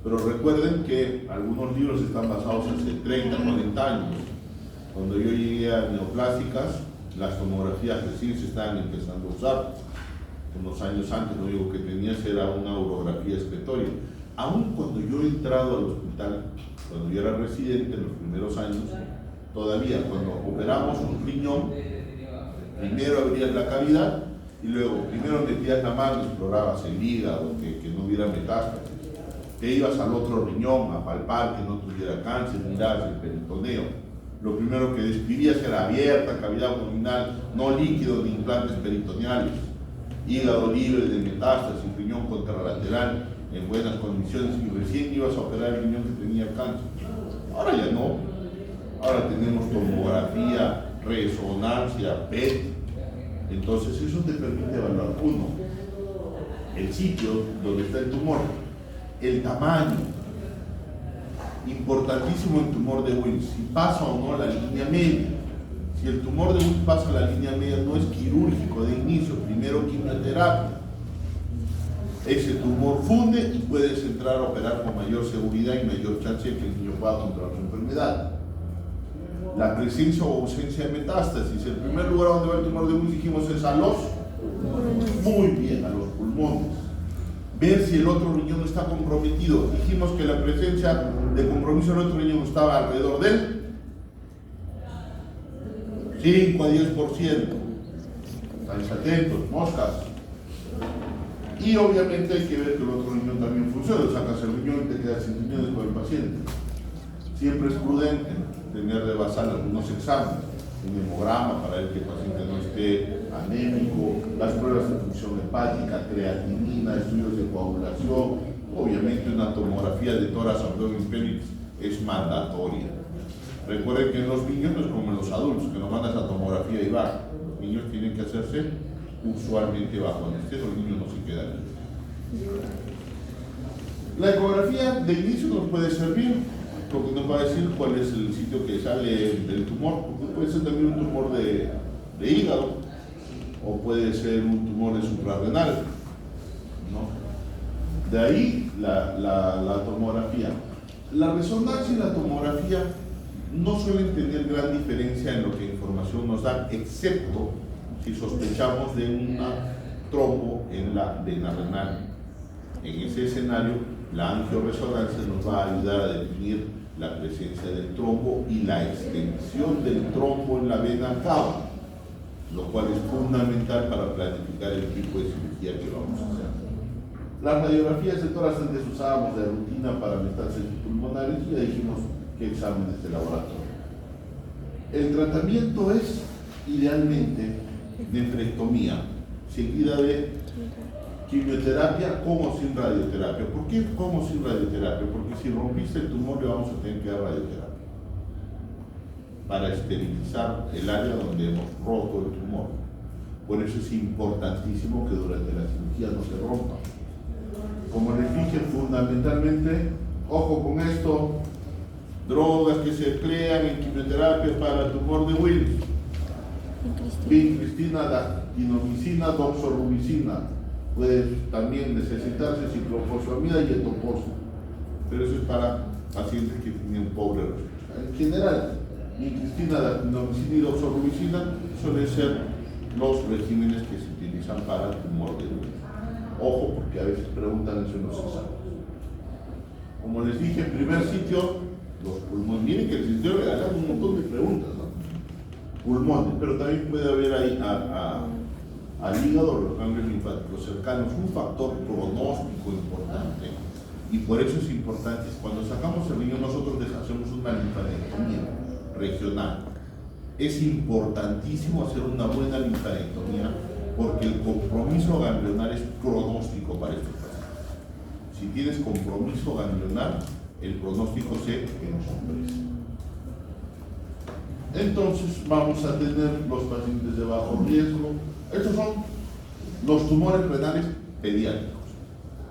Pero recuerden que algunos libros están basados hace 30, 40 años. Cuando yo llegué a neoplásicas, las tomografías recién se estaban empezando a usar. Unos años antes, lo único que tenías era una urografía excretoria. Aún cuando yo he entrado al hospital, cuando yo era residente en los primeros años, todavía cuando operamos un riñón, primero abrías la cavidad y luego primero metías la mano, explorabas el hígado, que no hubiera metástasis. Te ibas al otro riñón a palpar que no tuviera cáncer, mirabas el peritoneo. lo primero que describías era abierta, cavidad abdominal, no líquido ni implantes peritoneales, hígado libre de metástasis, riñón contralateral en buenas condiciones y recién ibas a operar el riñón que tenía cáncer. Ahora ya no. Ahora tenemos tomografía, resonancia, PET. Entonces eso te permite evaluar, uno, el sitio donde está el tumor, el tamaño, importantísimo el tumor de Wilms, si pasa o no la línea media. Si el tumor de Wilms pasa la línea media, no es quirúrgico de inicio, primero quimioterapia. Ese tumor funde y puedes entrar a operar con mayor seguridad y mayor chance de que el niño pueda controlar su enfermedad. La presencia o ausencia de metástasis. El primer lugar donde va el tumor de Wilms, dijimos, es a los muy bien, a los pulmones. Ver si el otro riñón está comprometido. Dijimos que la presencia de compromiso en el otro riñón estaba alrededor del 5 a 10%. Estáis atentos, moscas. Y obviamente hay que ver que el otro riñón también funciona. Sacas el riñón y te quedas sin riñones con el paciente. Siempre es prudente tener de basal algunos exámenes, un hemograma para ver que el paciente no esté anémico, las pruebas de función hepática, creatinina, estudios de coagulación, obviamente una tomografía de tórax, abdomen, pelvis es mandatoria. Recuerden que en los niños no es como en los adultos, que no mandas a tomografía y va. Los niños tienen que hacerse usualmente bajo anestesia, el niño no se queda ahí. La ecografía de inicio nos puede servir porque nos va a decir cuál es el sitio que sale del tumor, porque puede ser también un tumor de hígado o puede ser un tumor de suprarrenal, ¿no? De ahí la tomografía. La resonancia y la tomografía no suelen tener gran diferencia en lo que información nos dan, excepto si sospechamos de una trombo en la vena renal. En ese escenario, la angioresonancia nos va a ayudar a definir la presencia del trombo y la extensión del trombo en la vena cava, lo cual es fundamental para planificar el tipo de cirugía que vamos a hacer. Las radiografías de tórax antes usábamos de rutina para metástasis pulmonares y ya dijimos qué exámenes de laboratorio. El tratamiento es idealmente nefrectomía, seguida de quimioterapia con o sin radioterapia. ¿Por qué con o sin radioterapia? Porque si rompiste el tumor le vamos a tener que dar radioterapia para esterilizar el área donde hemos roto el tumor. Por eso es importantísimo que durante la cirugía no se rompa. Como les dije, fundamentalmente, ojo con esto, drogas que se emplean en quimioterapia para el tumor de Wilms: vincristina, dactinomicina, doxorubicina. Puede también necesitarse ciclofosfamida y etoposina, pero eso es para pacientes que tienen pobre respuesta. En general, vincristina, dactinomicina y doxorubicina suelen ser los regímenes que se utilizan para el tumor de Wilms. Ojo, porque a veces preguntan eso en los exámenes. Como les dije, en primer sitio, los pulmones. Miren que el sitio regala un montón de preguntas, ¿no? Pulmones, pero también puede haber ahí al hígado, los ganglios linfáticos cercanos, un factor pronóstico importante. Y por eso es importante, cuando sacamos el riñón, nosotros hacemos una linfadenectomía regional. Es importantísimo hacer una buena linfadenectomía porque el compromiso ganglionar es pronóstico para estos pacientes. Si tienes compromiso ganglionar, el pronóstico se ensombrece. Entonces vamos a tener los pacientes de bajo riesgo. Estos son los tumores renales pediátricos.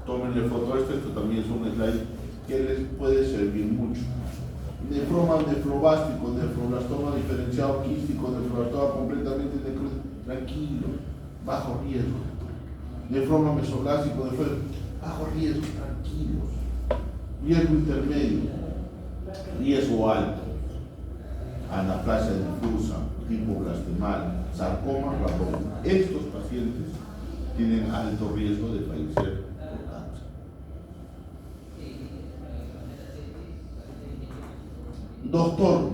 Tómenle foto a esto también es un slide que les puede servir mucho. Nefroma nefrobástico, nefroblastoma diferenciado quístico, nefroblastoma completamente necrótico, tranquilo, bajo riesgo. Nefroma mesoblástico, bajo riesgo, tranquilos. Riesgo intermedio, riesgo alto. Anaplasia difusa, hipoblastemal, sarcoma, ratón. Estos pacientes tienen alto riesgo de fallecer por cáncer. Doctor,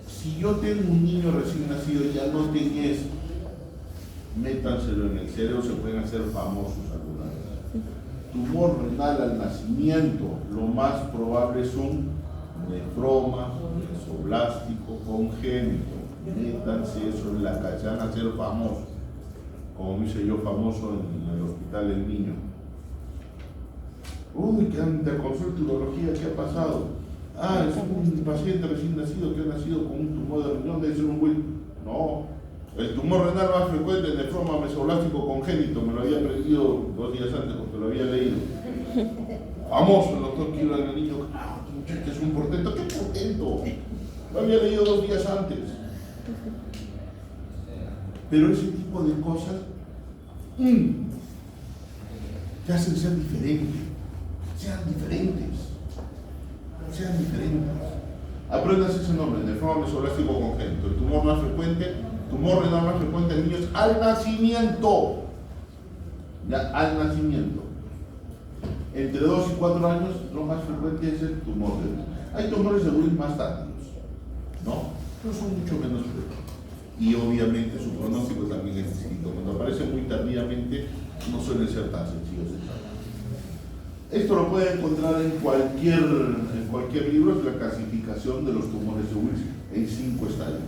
si yo tengo un niño recién nacido y ya no tiene esto, métanselo en el cerebro, se pueden hacer famosos alguna vez. Tumor renal al nacimiento, lo más probable es un nefroma mesoplástico congénito. Métanse eso en la calle, van a ser famosos, como me hice yo famoso en el hospital del niño. Uy, que anda consulta urología, ¿qué ha pasado? Ah, es un paciente recién nacido que ha nacido con un tumor de riñón, debe ser un buen. No, el tumor renal más frecuente es nefroma mesoplástico congénito, me lo había aprendido 2 días antes porque lo había leído. Famoso el doctor Quiro del niño, muchacho, es un portento, ¿qué portento? Lo había leído 2 días antes. Pero ese tipo de cosas te hacen ser diferente. Sean diferentes. Aprendas ese nombre, nefroma mesoplástico congénito. El tumor renal más frecuente en niños al nacimiento. Ya, al nacimiento. Entre 2 y 4 años, lo más frecuente es el tumor de Wills. Hay tumores de Wills más tardíos, ¿no? Pero son mucho menos frecuentes. Y obviamente su pronóstico también es distinto. Cuando aparece muy tardíamente, no suelen ser tan sencillos de tratar. Esto lo pueden encontrar en cualquier libro, es la clasificación de los tumores de Wills en 5 estadios,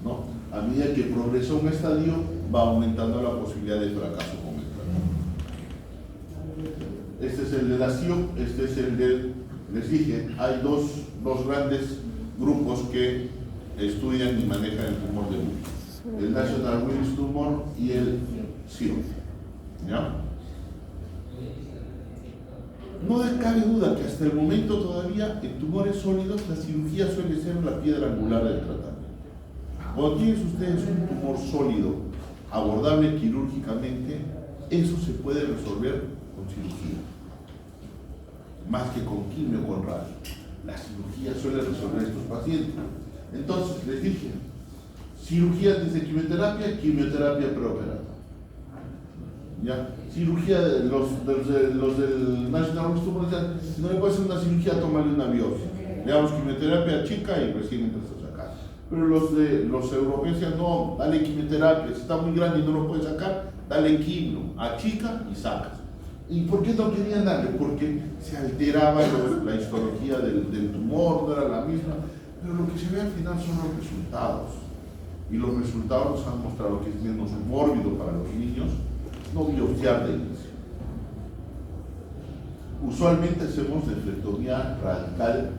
¿no? A medida que progresa un estadio, va aumentando la posibilidad de fracaso con el tratamiento. Este es el de la CIO, este es el del, les dije, hay dos grandes grupos que estudian y manejan el tumor de Wills, el National Wills Tumor y el CIO, ¿ya? No cabe duda que hasta el momento todavía en tumores sólidos la cirugía suele ser la piedra angular del tratamiento. Cuando tienen ustedes un tumor sólido abordable quirúrgicamente, eso se puede resolver con cirugía, más que con quimio o con radio. La cirugía suele resolver estos pacientes. Entonces les dije, cirugía desde quimioterapia, quimioterapia preoperatoria. ¿Ya? Cirugía de los del National Wills Tumor, si no le puede hacer una cirugía, tomarle una biopsia. Le damos quimioterapia chica y recién entras a sacar. Pero los europeos decían, no, dale quimioterapia, si está muy grande y no lo puedes sacar, dale quimio, achica y sacas. ¿Y por qué no querían darle? Porque se alteraba la histología del tumor, no era la misma. Pero lo que se ve al final son los resultados. Y los resultados nos han mostrado que es menos mórbido para los niños no biopsiar de inicio. Usualmente hacemos nefrectomía radical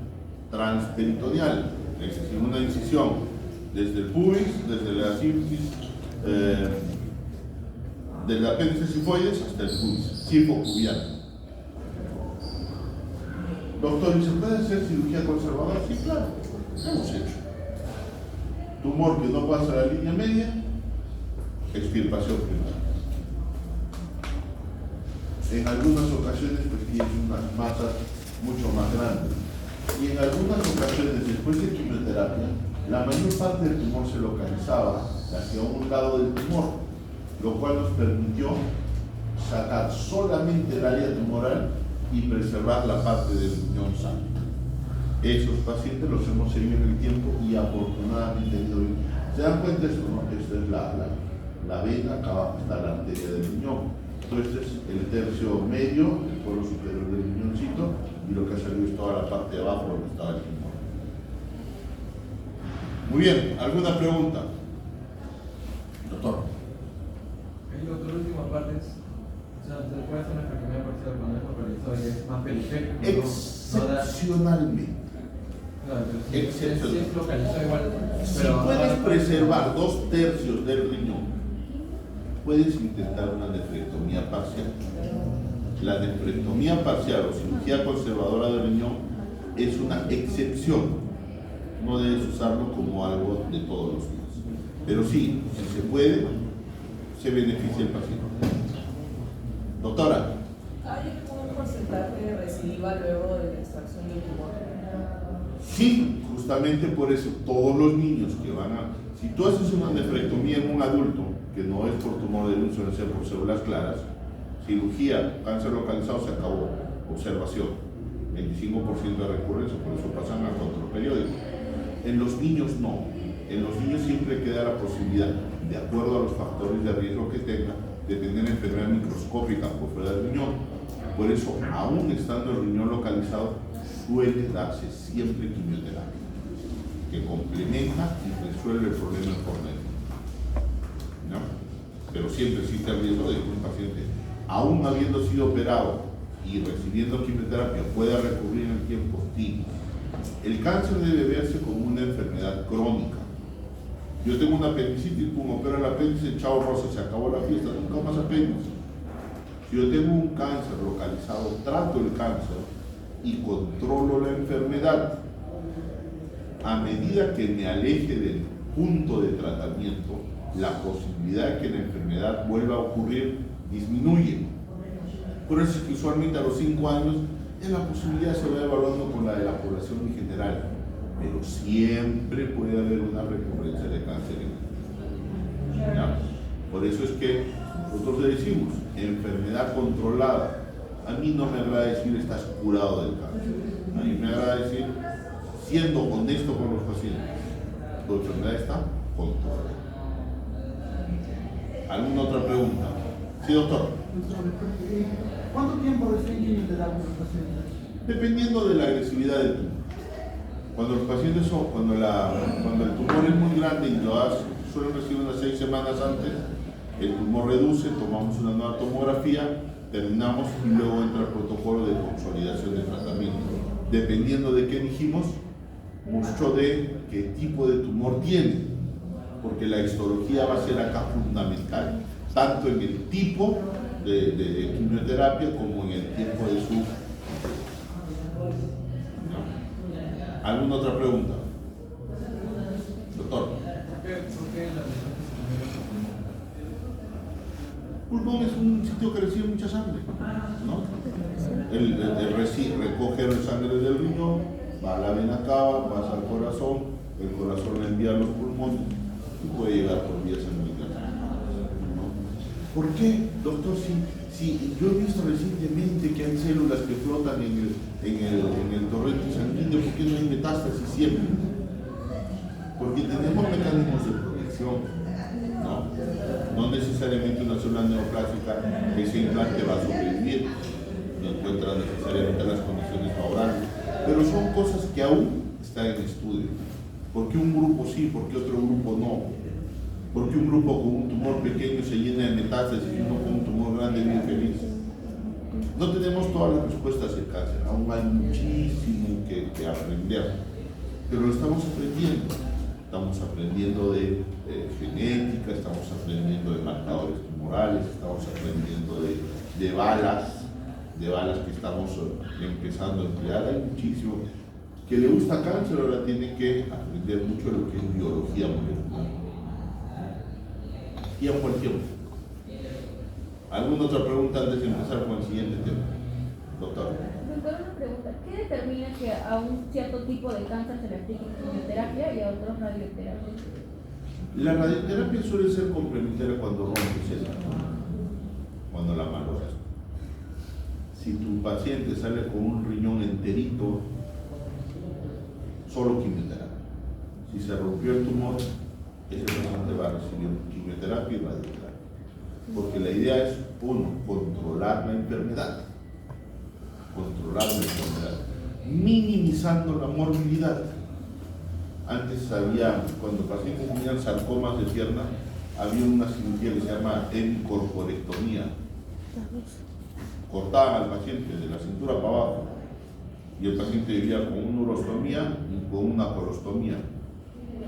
transperitoneal, es decir, una incisión desde el pubis, desde la sífilis, del apéndice sifoides hasta el pubis, sifocubial. Doctor, ¿y se puede hacer cirugía conservadora? Sí, claro, lo hemos hecho. Tumor que no pasa la línea media, extirpación primaria. En algunas ocasiones pues tiene unas masas mucho más grandes. Y en algunas ocasiones, después de quimioterapia, la mayor parte del tumor se localizaba hacia un lado del tumor, lo cual nos permitió sacar solamente el área tumoral y preservar la parte del riñón sano. Esos pacientes los hemos seguido en el tiempo y afortunadamente han ido bien. ¿Se dan cuenta de esto? ¿No? Esta es la vena, acá abajo está la arteria del riñón. Entonces este es el tercio medio, el polo superior del riñoncito, y lo que ha salido es toda la parte de abajo donde estaba el tumor. Muy bien, ¿alguna pregunta? Doctor. Y la última parte es, o sea, se puede hacer una fractura parcial cuando es localizado y es más periférico. Excepcionalmente. Claro, pero si es localizado igual. Si Pero puedes preservar 2/3 del riñón, puedes intentar una nefrectomía parcial. La nefrectomía parcial o cirugía conservadora del riñón es una excepción. No debes usarlo como algo de todos los días. Pero sí, si se puede, se beneficia el paciente. Doctora. ¿Hay un porcentaje recidiva luego de la extracción del tumor? Sí, justamente por eso todos los niños que van a... Si tú haces una nefrectomía en un adulto, que no es por tumor de Wills, suele ser por células claras, cirugía, cáncer localizado, se acabó. Observación, 25% de recurrencia, por eso pasan a control periódico. En los niños no. En los niños siempre queda la posibilidad, de acuerdo a los factores de riesgo que tenga, de tener enfermedad microscópica por fuera del riñón. Por eso, aún estando el riñón localizado, suele darse siempre quimioterapia, que complementa y resuelve el problema por dentro, ¿no? Pero siempre existe el riesgo de que un paciente, aún habiendo sido operado y recibiendo quimioterapia, pueda recurrir en el tiempo. Sí. El cáncer debe verse como una enfermedad crónica. Yo tengo una apendicitis, pum, opero el apéndice, chao rosa, se acabó la fiesta, nunca más apéndice. Si yo tengo un cáncer localizado, trato el cáncer y controlo la enfermedad. A medida que me aleje del punto de tratamiento, la posibilidad de que la enfermedad vuelva a ocurrir disminuye. Por eso es que usualmente a los 5 años la posibilidad se va evaluando con la de la población en general, pero siempre puede haber una recurrencia de cáncer. ¿Ya? Por eso es que nosotros le decimos, enfermedad controlada. A mí no me agrada decir estás curado del cáncer. A mí me agrada decir, siendo honesto con los pacientes, tu enfermedad está controlada. ¿Alguna otra pregunta? Sí, doctor. ¿Cuánto tiempo reciben quimioterapia los pacientes? Dependiendo de la agresividad del tumor. Cuando los pacientes son, cuando el tumor es muy grande y suelen recibir unas 6 semanas antes, el tumor reduce, tomamos una nueva tomografía, terminamos y luego entra el protocolo de consolidación de tratamiento. Dependiendo de qué dijimos, mucho de qué tipo de tumor tiene, porque la histología va a ser acá fundamental, tanto en el tipo de quimioterapia como en el tiempo de su... ¿No? ¿Alguna otra pregunta? Doctor. ¿Por qué la Pulmón es un sitio que recibe mucha sangre, ¿no? Recoge la sangre del riñón, va a la vena cava, pasa al corazón, el corazón le envía a los pulmones y puede llegar por vía sanguínea, ¿no? ¿Por qué, doctor? Si yo he visto recientemente que hay células que flotan en el torrente sanguíneo, ¿por qué no hay metástasis siempre? Porque tenemos mecanismos de protección, ¿no? No necesariamente una célula neoplásica, ese implante va a sobrevivir, no encuentra necesariamente las condiciones favorables, pero son cosas que aún están en estudio. ¿Por qué un grupo sí, por qué otro grupo no? ¿Por qué un grupo con un tumor pequeño se llena de metástasis y uno con un tumor grande bien feliz? No tenemos todas las respuestas del cáncer, aún hay muchísimo que aprender, pero lo estamos aprendiendo. Estamos aprendiendo de genética, estamos aprendiendo de marcadores tumorales, estamos aprendiendo de balas que estamos empezando a emplear. Hay muchísimo. Que le gusta cáncer ahora tiene que aprender mucho de lo que es biología molecular. Tiempo al tiempo. ¿Alguna otra pregunta antes de empezar con el siguiente tema? Doctor. Doctor, una pregunta. ¿Qué determina que a un cierto tipo de cáncer se le aplique quimioterapia y a otros radioterapia? La radioterapia suele ser complementaria cuando rompes el cuando la malogras. Si tu paciente sale con un riñón enterito, solo quimioterapia. Si se rompió el tumor, ese paciente va a recibir quimioterapia y radioterapia. Porque la idea es, uno, controlar la enfermedad, minimizando la morbilidad. Antes había, cuando pacientes tenían sarcomas de pierna, había una cirugía que se llama hemicorporectomía. Cortaban al paciente de la cintura para abajo y el paciente vivía con una urostomía y con una colostomía.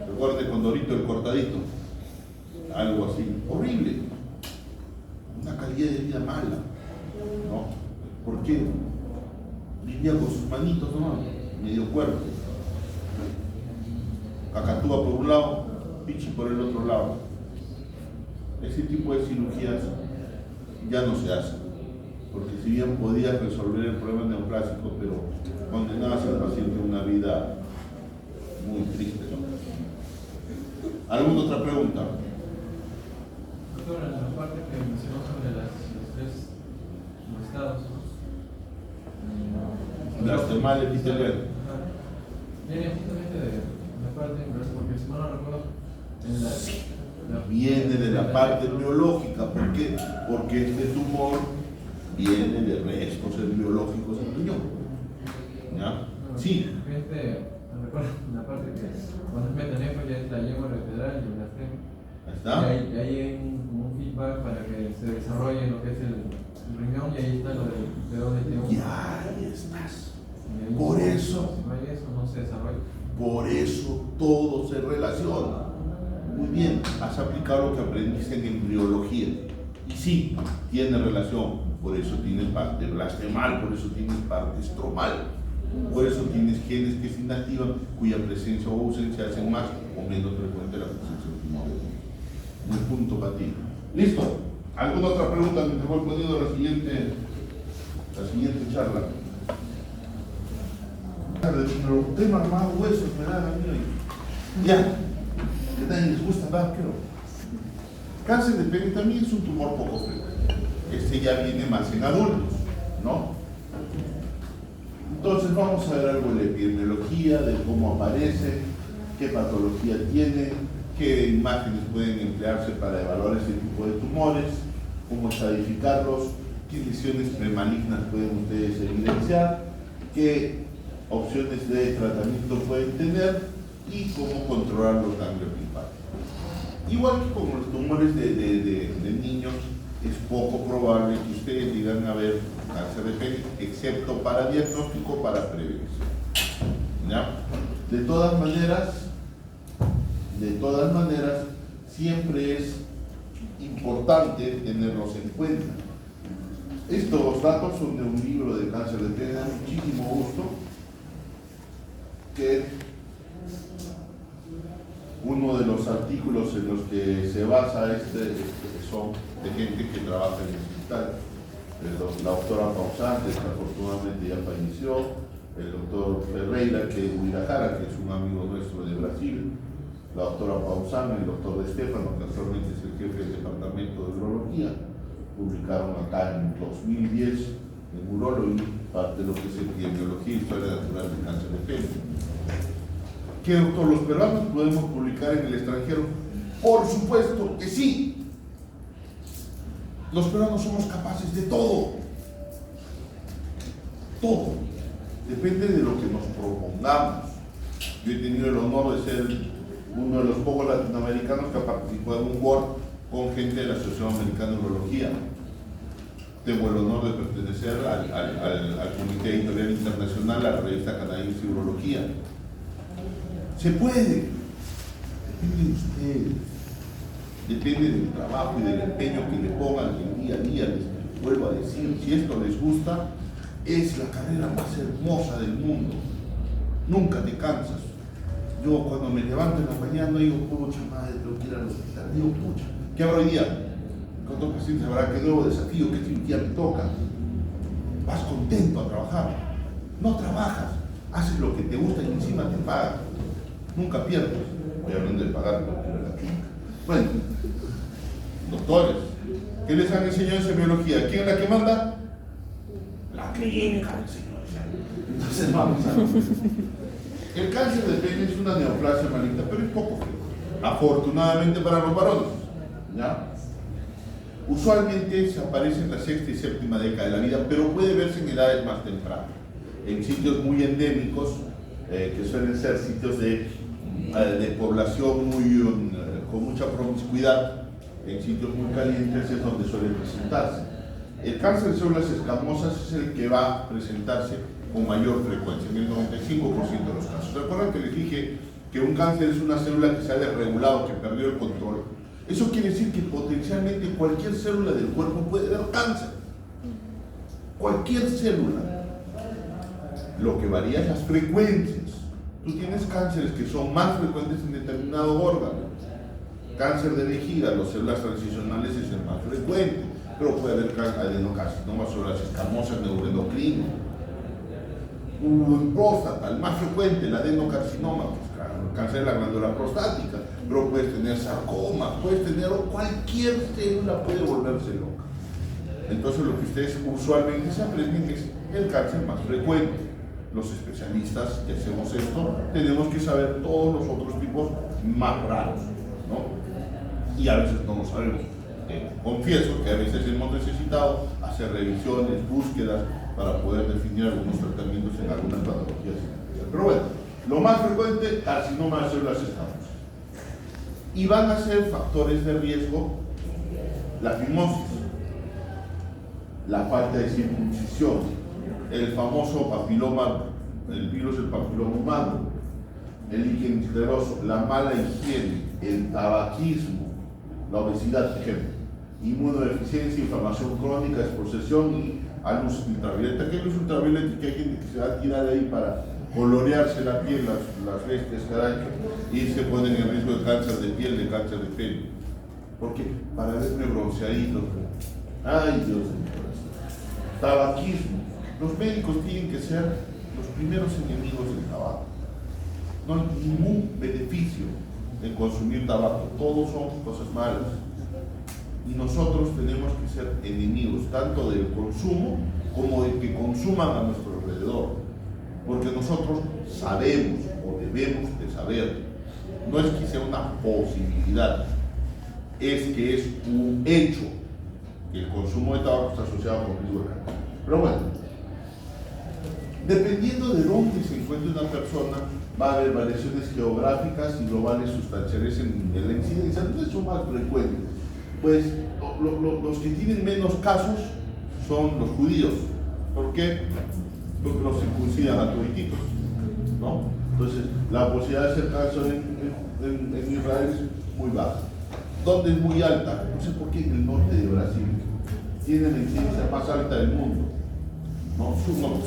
Recuerden con Dorito el cortadito, algo así, horrible, una calidad de vida mala, ¿no? ¿Por qué? Vivía con sus manitos nomás, medio cuerpo. Cacatúa por un lado, Pichi por el otro lado. Ese tipo de cirugías ya no se hacen, porque si bien podías resolver el problema neoplásico, pero condenabas al paciente a una vida muy triste, ¿no? ¿Alguna otra pregunta? Doctor, en la parte que mencionó sobre los 3 estados, Las termales epiteliales. viene justamente de la parte, porque si no lo recuerdo, en la Viene de la parte neurológica. ¿Por qué? Porque este tumor viene de restos biológicos del riñón. ¿Ya? Sí. Me recuerdo una parte que cuando es metanefro ya es la yema vertebral y la flema. Ahí está. Y ahí hay como un feedback para que se desarrolle lo que es el riñón y ahí está lo de dónde tengo. Ya, ahí estás. Por eso. Si no hay eso, no se desarrolla. Por eso todo se relaciona. Muy bien, has aplicado lo que aprendiste en embriología. Y sí, tiene relación. Por eso tienes parte blastemal, por eso tienes parte estromal. Por eso tienes genes que se inactivan, cuya presencia o ausencia hacen más o menos frecuente la presencia de tumores. Un punto para ti. ¿Listo? ¿Alguna otra pregunta mientras voy poniendo la siguiente charla? Los temas más huesos me dan a mí. Ya, que nadie les gusta más, creo. Cáncer de pene también es un tumor poco frecuente. Este ya viene más en adultos, ¿no? Entonces vamos a ver algo de la epidemiología, de cómo aparece, qué patología tiene, qué imágenes pueden emplearse para evaluar este tipo de tumores, cómo estadificarlos, qué lesiones premalignas pueden ustedes evidenciar, qué opciones de tratamiento pueden tener y cómo controlar los ganglios linfáticos. Igual que con los tumores de niños, es poco probable que ustedes llegan a ver cáncer de pene, excepto para diagnóstico, para prevención. ¿Ya? De todas maneras, siempre es importante tenerlos en cuenta. Estos datos son de un libro de cáncer de pene, da muchísimo gusto que uno de los artículos en los que se basa son de gente que trabaja en el hospital. La doctora Pausante, que afortunadamente ya falleció, el doctor Ferreira, que es de Guadalajara, que es un amigo nuestro de Brasil, la doctora Pausán, el doctor De Stefano, que actualmente es el jefe del departamento de urología, publicaron acá en 2010 en Urology parte de lo que es epidemiología y historia natural del cáncer de pene. ¿Qué, doctor, los peruanos podemos publicar en el extranjero? Por supuesto que sí. Los peruanos somos capaces de todo. Todo. Depende de lo que nos propongamos. Yo he tenido el honor de ser uno de los pocos latinoamericanos que participó en un Word con gente de la Asociación Americana de Urología. Tengo el honor de pertenecer al Comité Editorial Internacional, a la revista canadiense de Urología. Se puede. Depende de ustedes. Depende del trabajo y del empeño que le pongan el día a día. Les vuelvo a decir, si esto les gusta, es la carrera más hermosa del mundo. Nunca te cansas. Yo cuando me levanto en la mañana digo, pucha madre, tengo que ir al hospital. Digo, pucha, ¿qué habrá hoy día? ¿Cuántos pacientes habrá? ¿Qué nuevo desafío? ¿Qué cirugía me toca? Vas contento a trabajar. No trabajas, haces lo que te gusta y encima te pagan. Nunca pierdes. Voy hablando de pagar, pero la clínica. Bueno, doctores, ¿qué les han enseñado en semiología? ¿Quién es la que manda? La clínica, señor. Entonces vamos a ver. El cáncer de pene es una neoplasia maligna, pero es poco frecuente. Afortunadamente para los varones. ¿Ya? Usualmente se aparece en la sexta y séptima década de la vida, pero puede verse en edades más tempranas, en sitios muy endémicos, que suelen ser sitios de población con mucha promiscuidad, en sitios muy calientes es donde suele presentarse. El cáncer de células escamosas es el que va a presentarse con mayor frecuencia, en el 95% de los casos. ¿Recuerdan que les dije que un cáncer es una célula que se ha desregulado, que perdió el control? Eso quiere decir que potencialmente cualquier célula del cuerpo puede dar cáncer. Cualquier célula. Lo que varía es las frecuencias. Tú tienes cánceres que son más frecuentes en determinado órgano. Cáncer de vejiga, las células transicionales es el más frecuente, pero puede haber adenocarcinoma, células escamosas, neuroendocrino. Próstata, el más frecuente, el adenocarcinoma, pues claro, el cáncer de la glándula prostática, pero puedes tener sarcoma, puedes tener, cualquier célula puede volverse loca. Entonces lo que ustedes usualmente se aprenden es el cáncer más frecuente. Los especialistas que hacemos esto tenemos que saber todos los otros tipos más raros, ¿no? Y a veces no lo sabemos. confieso que a veces hemos necesitado hacer revisiones, búsquedas, para poder definir algunos tratamientos en algunas patologías. Pero bueno, lo más frecuente, carcinoma de células escamosas. Y van a ser factores de riesgo la fimosis, la falta de circuncisión, el famoso papiloma, el virus del papiloma humano, el líquen escleroso, la mala higiene, el tabaquismo, la obesidad, por ejemplo, inmunodeficiencia, inflamación crónica, exposición y a luz ultravioleta. ¿Qué luz ultravioleta? Que hay gente que se va a tirar ahí para colorearse la piel, las bestias, caray, y se ponen en riesgo de cáncer de piel, de cáncer de pelo. Porque para verme bronceadito, ay Dios mío, tabaquismo. Los médicos tienen que ser los primeros enemigos del tabaco. No hay ningún beneficio en consumir tabaco, todos son cosas malas. Y nosotros tenemos que ser enemigos tanto del consumo como de que consuman a nuestro alrededor. Porque nosotros sabemos o debemos de saber, no es que sea una posibilidad, es que es un hecho que el consumo de tabaco está asociado con riesgo de cáncer. Pero bueno, dependiendo de dónde se encuentre una persona, va a haber variaciones geográficas y globales sustanciales en la incidencia. Entonces son más frecuentes. Pues los que tienen menos casos son los judíos. ¿Por qué? Porque los circuncidan a todititos, ¿no? Entonces la posibilidad de hacer cáncer en Israel es muy baja. ¿Dónde es muy alta? No sé por qué en el norte de Brasil tiene la incidencia más alta del mundo. ¿No?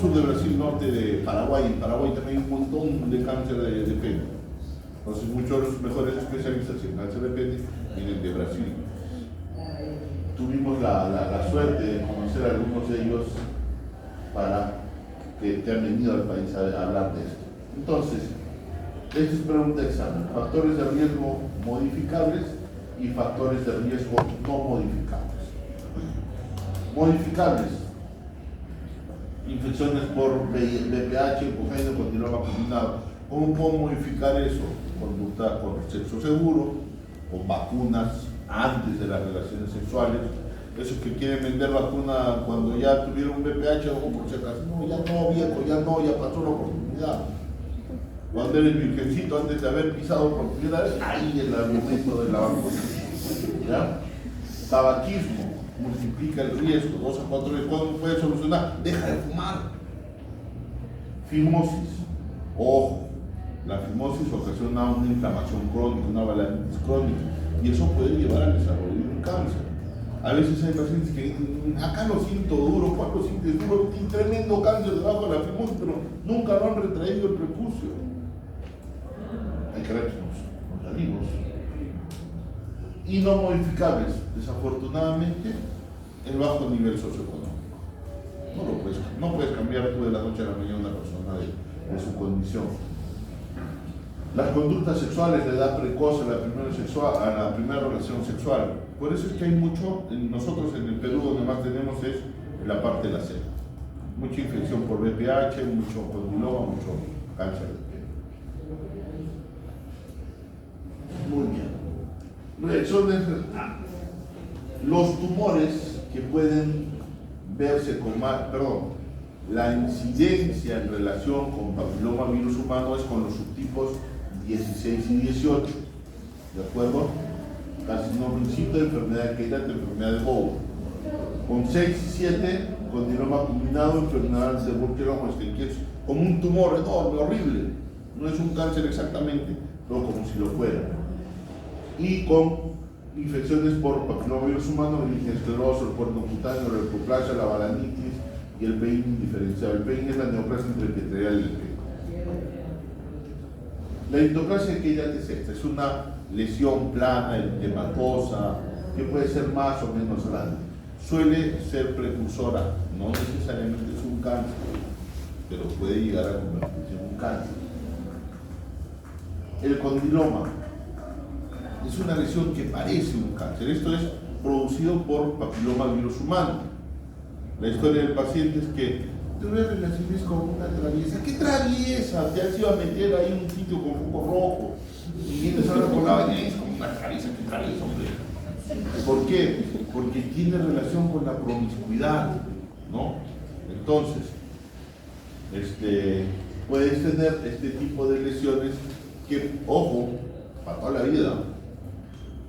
Sur de Brasil, norte de Paraguay. En Paraguay también hay un montón de cáncer de pene. Entonces muchos de los mejores especialistas en cáncer de pene vienen de Brasil. Tuvimos la suerte de conocer a algunos de ellos que han venido al país a hablar de esto. Entonces, esto es pregunta de examen. Factores de riesgo modificables y factores de riesgo no modificables. Modificables. Infecciones por VPH, hipogéneo, condiloma combinado. ¿Cómo puedo modificar eso? Conducta con sexo seguro, con vacunas antes de las relaciones sexuales. Esos que quieren vender vacuna cuando ya tuvieron un VPH, o por si acaso, no, ya no, viejo, ya no, ya pasó la oportunidad. Cuando eres virgencito, antes de haber pisado por primera vez, ahí es el momento de la vacuna. ¿Ya? Tabaquismo multiplica el riesgo, 2 a 4 veces. ¿Cómo puede solucionar? Deja de fumar. Fimosis. Ojo, la fimosis ocasiona una inflamación crónica, una balanitis crónica, y eso puede llevar al desarrollo de un cáncer. A veces hay pacientes que dicen, acá lo siento duro, ¿cuál lo sientes duro? Tiene tremendo cáncer debajo de la fimosis, pero nunca lo han retraído el prepucio. Hay que ver, nos salimos. Y no modificables, desafortunadamente, el bajo nivel socioeconómico. No puedes cambiar tú de la noche a la mañana a una persona de su condición. Las conductas sexuales, la edad precoz a la primera relación sexual. Por eso es que hay mucho, nosotros en el Perú donde más tenemos es en la parte de la sexo. Mucha infección por VPH, mucho condiloma, mucho cáncer de pelo. Muy bien. Reacciones, los tumores que pueden verse con la incidencia en relación con papiloma virus humano es con los subtipos 16 y 18, ¿de acuerdo? Carcinoma principio, enfermedad de Keirat, enfermedad de Bow. Con 6 y 7, condiloma combinado, enfermedad de Burkitt-Loma, que es como un tumor enorme, horrible. No es un cáncer exactamente, pero como si lo fuera. Y con infecciones por papillomavirus humano, el líquen escleroso, el cuerno cutáneo, la leucoplasia, la balanitis y el PEIN indiferenciado. El PEIN es la neoplasia entre el epitelial y el pelo. La ectoplasia de Keirat es esta, es una lesión plana, eritematosa, que puede ser más o menos grande. Suele ser precursora, no necesariamente es un cáncer, pero puede llegar a convertirse en un cáncer. El condiloma es una lesión que parece un cáncer. Esto es producido por papillomavirus humano. La historia del paciente es que tuve relaciones con una traviesa. ¿Qué traviesa? Te has ido a meter ahí un sitio con foco rojo y vienes ahora con la vaina, es como una traviesa. ¿Qué traviesa, hombre? ¿Por qué? Porque tiene relación con la promiscuidad, ¿no? Entonces, puedes tener este tipo de lesiones que, ojo, para toda la vida,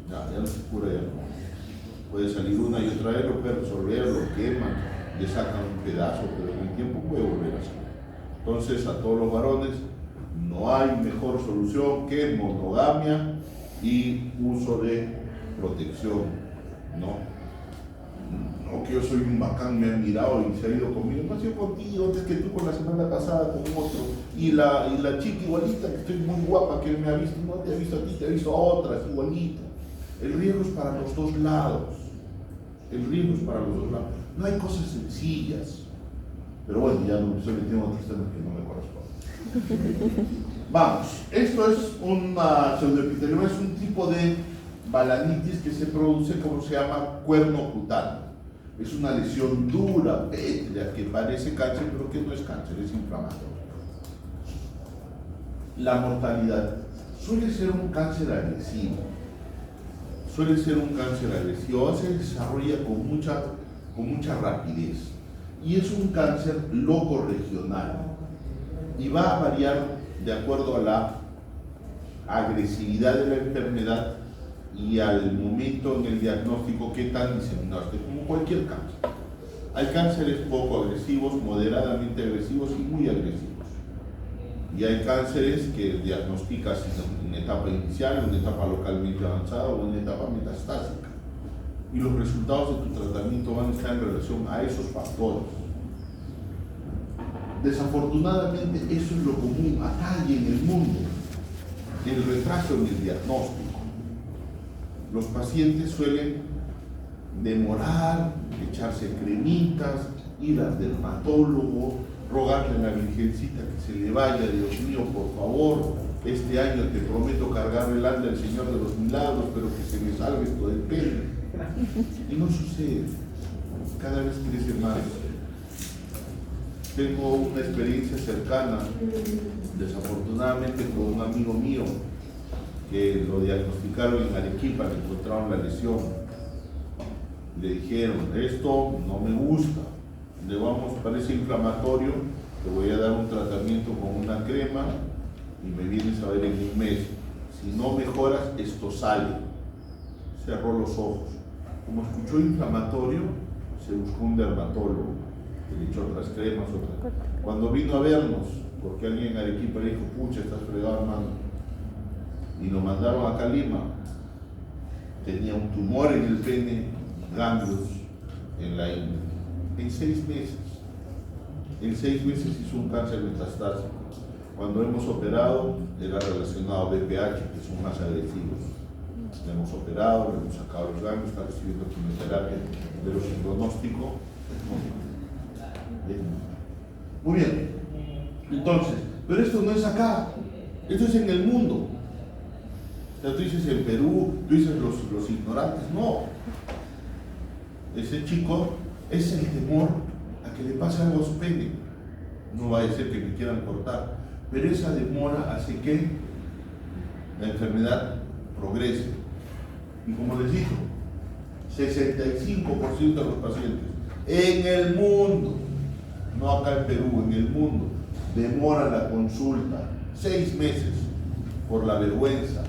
ya no se cura ya. Puede salir una y otra vez, lo puede resolver, lo queman, le sacan un pedazo, pero en el tiempo puede volver a salir. Entonces, a todos los varones, no hay mejor solución que monogamia y uso de protección, ¿no? No que yo soy un bacán, me han mirado y se ha ido conmigo, no ha sido contigo, antes que tú con la semana pasada con otro, y la chica igualita, que estoy muy guapa, que me ha visto, no te ha visto a ti, te ha visto a otras, igualita. El riesgo es para los dos lados, el riesgo es para los dos lados. No hay cosas sencillas, pero bueno, ya no me estoy metiendo en otros temas que no me corresponden. Vamos, esto es una pseudoepitelio, es un tipo de balanitis que se produce, como se llama, cuerno cutáneo. Es una lesión dura, pétrea, que parece cáncer, pero que no es cáncer, es inflamatorio. La mortalidad suele ser un cáncer agresivo. Se desarrolla con mucha rapidez. Y es un cáncer loco regional. Y va a variar de acuerdo a la agresividad de la enfermedad y al momento en el diagnóstico qué tan diseminado esté, como cualquier cáncer. Hay cánceres poco agresivos, moderadamente agresivos y muy agresivos. Y hay cánceres que diagnosticas en etapa inicial, en etapa localmente avanzada o en etapa metastásica. Y los resultados de tu tratamiento van a estar en relación a esos factores. Desafortunadamente, eso es lo común, hay en el mundo, el retraso en el diagnóstico. Los pacientes suelen demorar, echarse cremitas, ir al dermatólogo, rogarle a la virgencita que se le vaya, Dios mío, por favor, este año te prometo cargar velando al Señor de los Milagros, pero que se me salve esto del pelo. Y no sucede, cada vez crece más. Tengo una experiencia cercana, desafortunadamente, con un amigo mío, que lo diagnosticaron en Arequipa, le encontraron la lesión. Le dijeron, esto no me gusta, parece inflamatorio, te voy a dar un tratamiento con una crema y me vienes a ver en un mes. Si no mejoras, esto sale. Cerró los ojos. Como escuchó inflamatorio, se buscó un dermatólogo, le echó otras cremas, Cuando vino a vernos, porque alguien en Arequipa le dijo, pucha, estás fregado, hermano, y lo mandaron acá a Lima, tenía un tumor en el pene, ganglios en la ingle. En 6 meses hizo un cáncer metastásico. Cuando hemos operado, era relacionado a BPH, que son más agresivos. Le hemos operado, le hemos sacado los ganglios, está recibiendo quimioterapia, pero su pronóstico muy bien. Entonces, pero esto no es acá, esto es en el mundo. O sea, tú dices en Perú, tú dices los ignorantes, no. Ese chico es el temor a que le pase algo a su pene. No va a decir que me quieran cortar, pero esa demora hace que la enfermedad progrese. Y como les digo, 65% de los pacientes en el mundo, no acá en Perú, en el mundo, demora la consulta 6 meses por la vergüenza,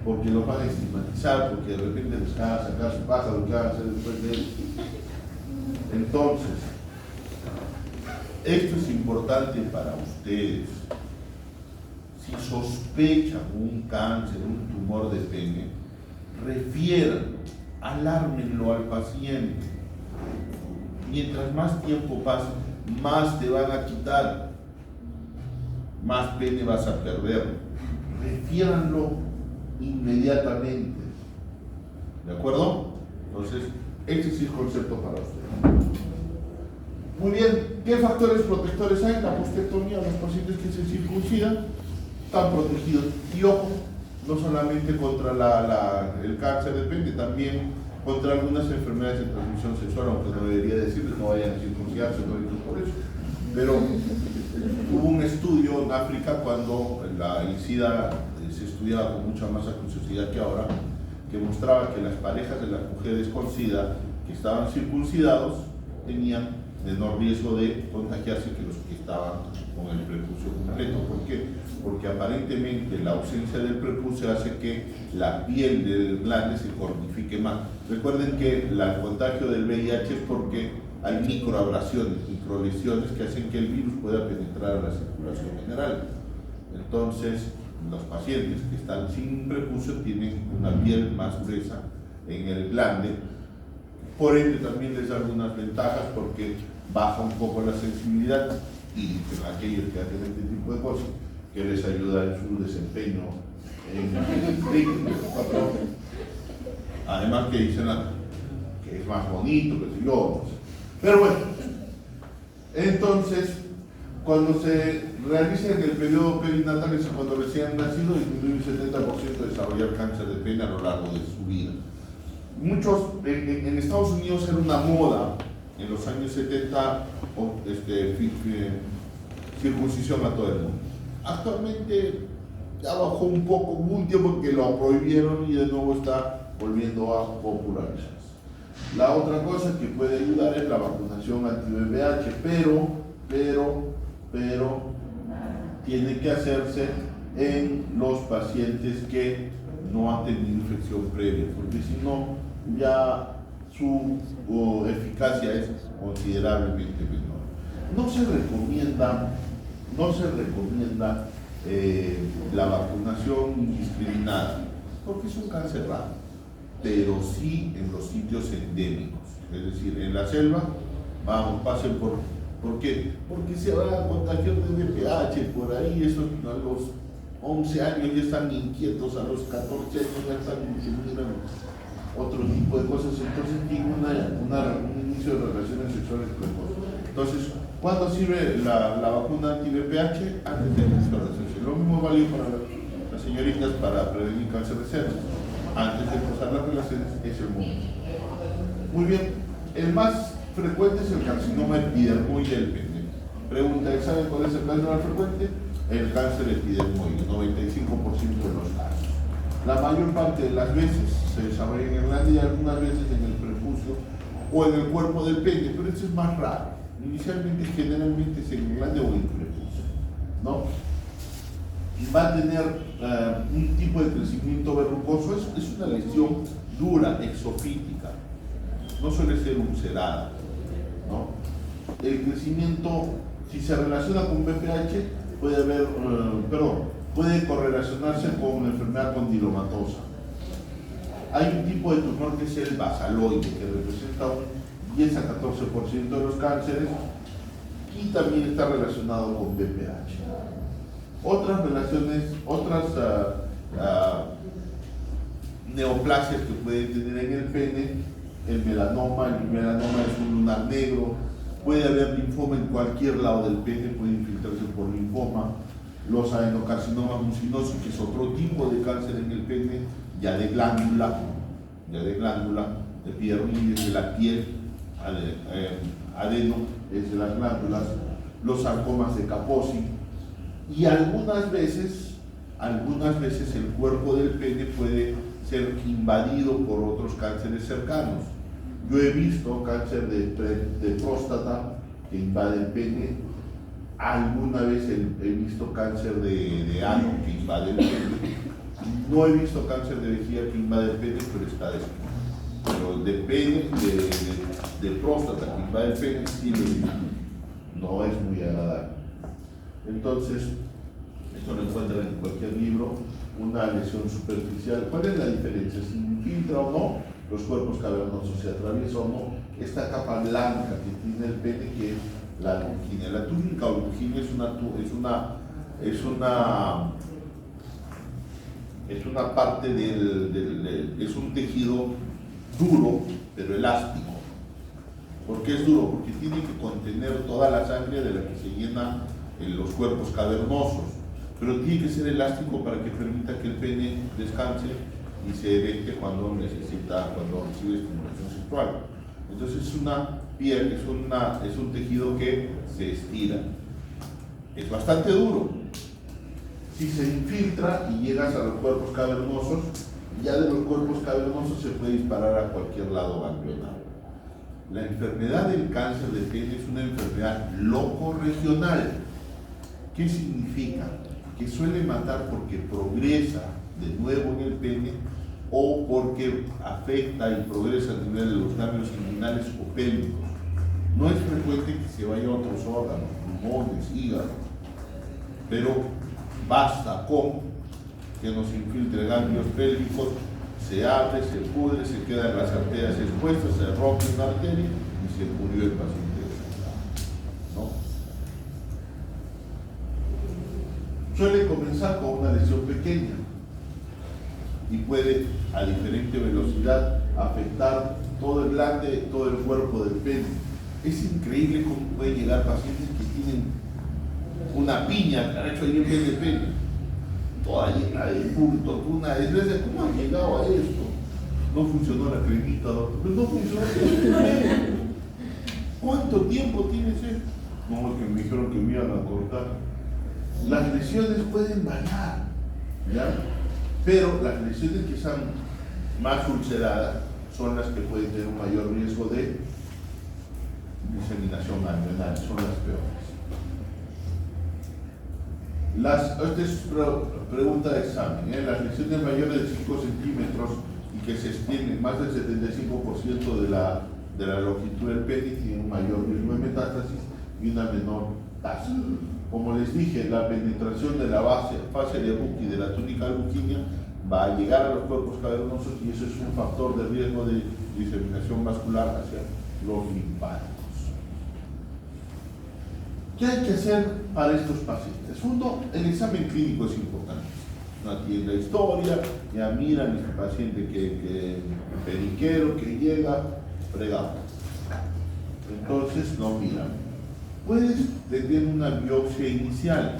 porque lo van a estigmatizar, porque de repente les van a sacar su paja, lo que van a hacer después de él. Entonces, esto es importante para ustedes. Si sospechan un cáncer, un tumor de pene, refieran, alármenlo al paciente. Mientras más tiempo pase, más te van a quitar, más pene vas a perder. Refiéranlo inmediatamente. ¿De acuerdo? Entonces, este es el concepto para ustedes. Muy bien, ¿qué factores protectores hay? La prostatectomía, los pacientes que se circuncidan están protegidos. Y ojo, no solamente contra el cáncer de pene, también contra algunas enfermedades de transmisión sexual, aunque no debería decirles, no vayan a circuncidarse, no hay por eso. Pero hubo un estudio en África cuando el SIDA se estudiaba con mucha más acuciosidad que ahora. que mostraba que las parejas de las mujeres con SIDA que estaban circuncidados tenían menor riesgo de contagiarse que los que estaban con el prepucio completo. ¿Por qué? Porque aparentemente la ausencia del prepucio hace que la piel del glande se cornifique más. Recuerden que el contagio del VIH es porque hay microabrasiones, microlesiones que hacen que el virus pueda penetrar a la circulación general. Entonces, los pacientes que están sin prepucio tienen una piel más gruesa en el glande. Por ende, también les da algunas ventajas porque baja un poco la sensibilidad y aquellos que hacen este tipo de cosas que les ayuda en su desempeño en el clínico. Además que dicen que es más bonito, que sé yo. Pero bueno, entonces, cuando se realiza en el periodo perinatal es cuando recién nacido disminuye un 70% de desarrollar cáncer de pene a lo largo de su vida. Muchos, en Estados Unidos era una moda en los años 70 circuncisión a todo el mundo. Actualmente ya bajó un poco, hubo un tiempo que lo prohibieron y de nuevo está volviendo a popularizarse. La otra cosa que puede ayudar es la vacunación anti-VIH, pero tiene que hacerse en los pacientes que no han tenido infección previa, porque si no, ya su eficacia es considerablemente menor. No se recomienda la vacunación indiscriminada, porque es un cáncer raro, pero sí en los sitios endémicos, es decir, en la selva, vamos, pasen ¿por qué? Porque se van a contagiar de VPH por ahí, esos a los 11 años ya están inquietos, a los 14 años ya están miran otro tipo de cosas, entonces tienen un inicio de relaciones sexuales precoces. Entonces, ¿cuándo sirve la vacuna anti-VPH? Antes de la exploración. Lo mismo válido para las señoritas para prevenir cáncer de seno. Antes de empezar las relaciones es el momento. Muy bien, el más frecuente es el carcinoma epidermoide del pene. Pregunta, ¿saben cuál es el cáncer más frecuente? El cáncer epidermoide, 95% de los casos. La mayor parte de las veces se desarrolla en el glande y algunas veces en el prepucio o en el cuerpo del pene, pero eso es más raro. Inicialmente, generalmente es en el glande o en el prepucio, ¿no? Va a tener un tipo de crecimiento verrucoso, es una lesión dura, exofítica, no suele ser ulcerada, ¿no? El crecimiento, si se relaciona con VPH, puede correlacionarse con una enfermedad condilomatosa. Hay un tipo de tumor que es el basaloide, que representa un 10 a 14% de los cánceres y también está relacionado con VPH. Otras neoplasias que pueden tener en el pene, el melanoma es un lunar negro, puede haber linfoma en cualquier lado del pene, puede infiltrarse por linfoma, los adenocarcinomas mucinosos, que es otro tipo de cáncer en el pene, ya de glándula, epidermoides de la piel, adeno es de las glándulas, los sarcomas de Kaposi, y algunas veces el cuerpo del pene puede ser invadido por otros cánceres cercanos. Yo he visto cáncer de próstata que invade el pene, alguna vez he visto cáncer de ano que invade el pene, no he visto cáncer de vejiga que invade el pene, pero está descrito. Pero de pene, de próstata que invade el pene, sí lo he visto. No es muy agradable. Entonces, esto lo encuentran en cualquier libro, una lesión superficial. ¿Cuál es la diferencia? Si infiltra o no los cuerpos cavernosos, si atraviesa o no esta capa blanca que tiene el pene, que es la longina. La túnica o longina es una parte es un tejido duro, pero elástico. ¿Por qué es duro? Porque tiene que contener toda la sangre de la que se llena en los cuerpos cavernosos, pero tiene que ser elástico para que permita que el pene descanse y se erecte cuando recibe estimulación sexual. Entonces es una piel, es un tejido que se estira. Es bastante duro. Si se infiltra y llegas a los cuerpos cavernosos, Ya de los cuerpos cavernosos se puede disparar a cualquier lado ganglionar. La enfermedad del cáncer de pene es una enfermedad locorregional. ¿Qué significa? Que suele matar porque progresa de nuevo en el pene o porque afecta y progresa a nivel de los ganglios inguinales o pélvicos. No es frecuente que se vaya a otros órganos, pulmones, hígado, pero basta con que nos infiltre ganglios pélvicos, se abre, se pudre, se quedan las arterias expuestas, se rompe una arteria y se murió el paciente. ¿No? Suele comenzar con una lesión pequeña y puede a diferente velocidad afectar todo el glande, todo el cuerpo del pene. Es increíble cómo pueden llegar pacientes que tienen una piña que han hecho ahí en vez de pene, toda llena de bultos, una desgracia. ¿Cómo han llegado a esto? No funcionó la cremita, doctor. Pero no funcionó la cremita. ¿Cuánto tiempo tienes esto? No, es que me dijeron que me iban a cortar. Las lesiones pueden variar, ¿ya? Pero las lesiones que están más ulceradas son las que pueden tener un mayor riesgo de diseminación ganglionar, son las peores. Esta es pregunta de examen. Las lesiones mayores de 5 centímetros y que se extienden más del 75% de la longitud del pene tienen un mayor riesgo de metástasis y una menor tasa. Como les dije, la penetración de la fase de Bucchi de la túnica albuquinia va a llegar a los cuerpos cavernosos y eso es un factor de riesgo de diseminación vascular hacia los linfáticos. ¿Qué hay que hacer para estos pacientes? Uno, el examen clínico es importante. No atiende la historia, ya miran el paciente que periquero que llega fregado. Entonces no miran. Puedes tener una biopsia inicial.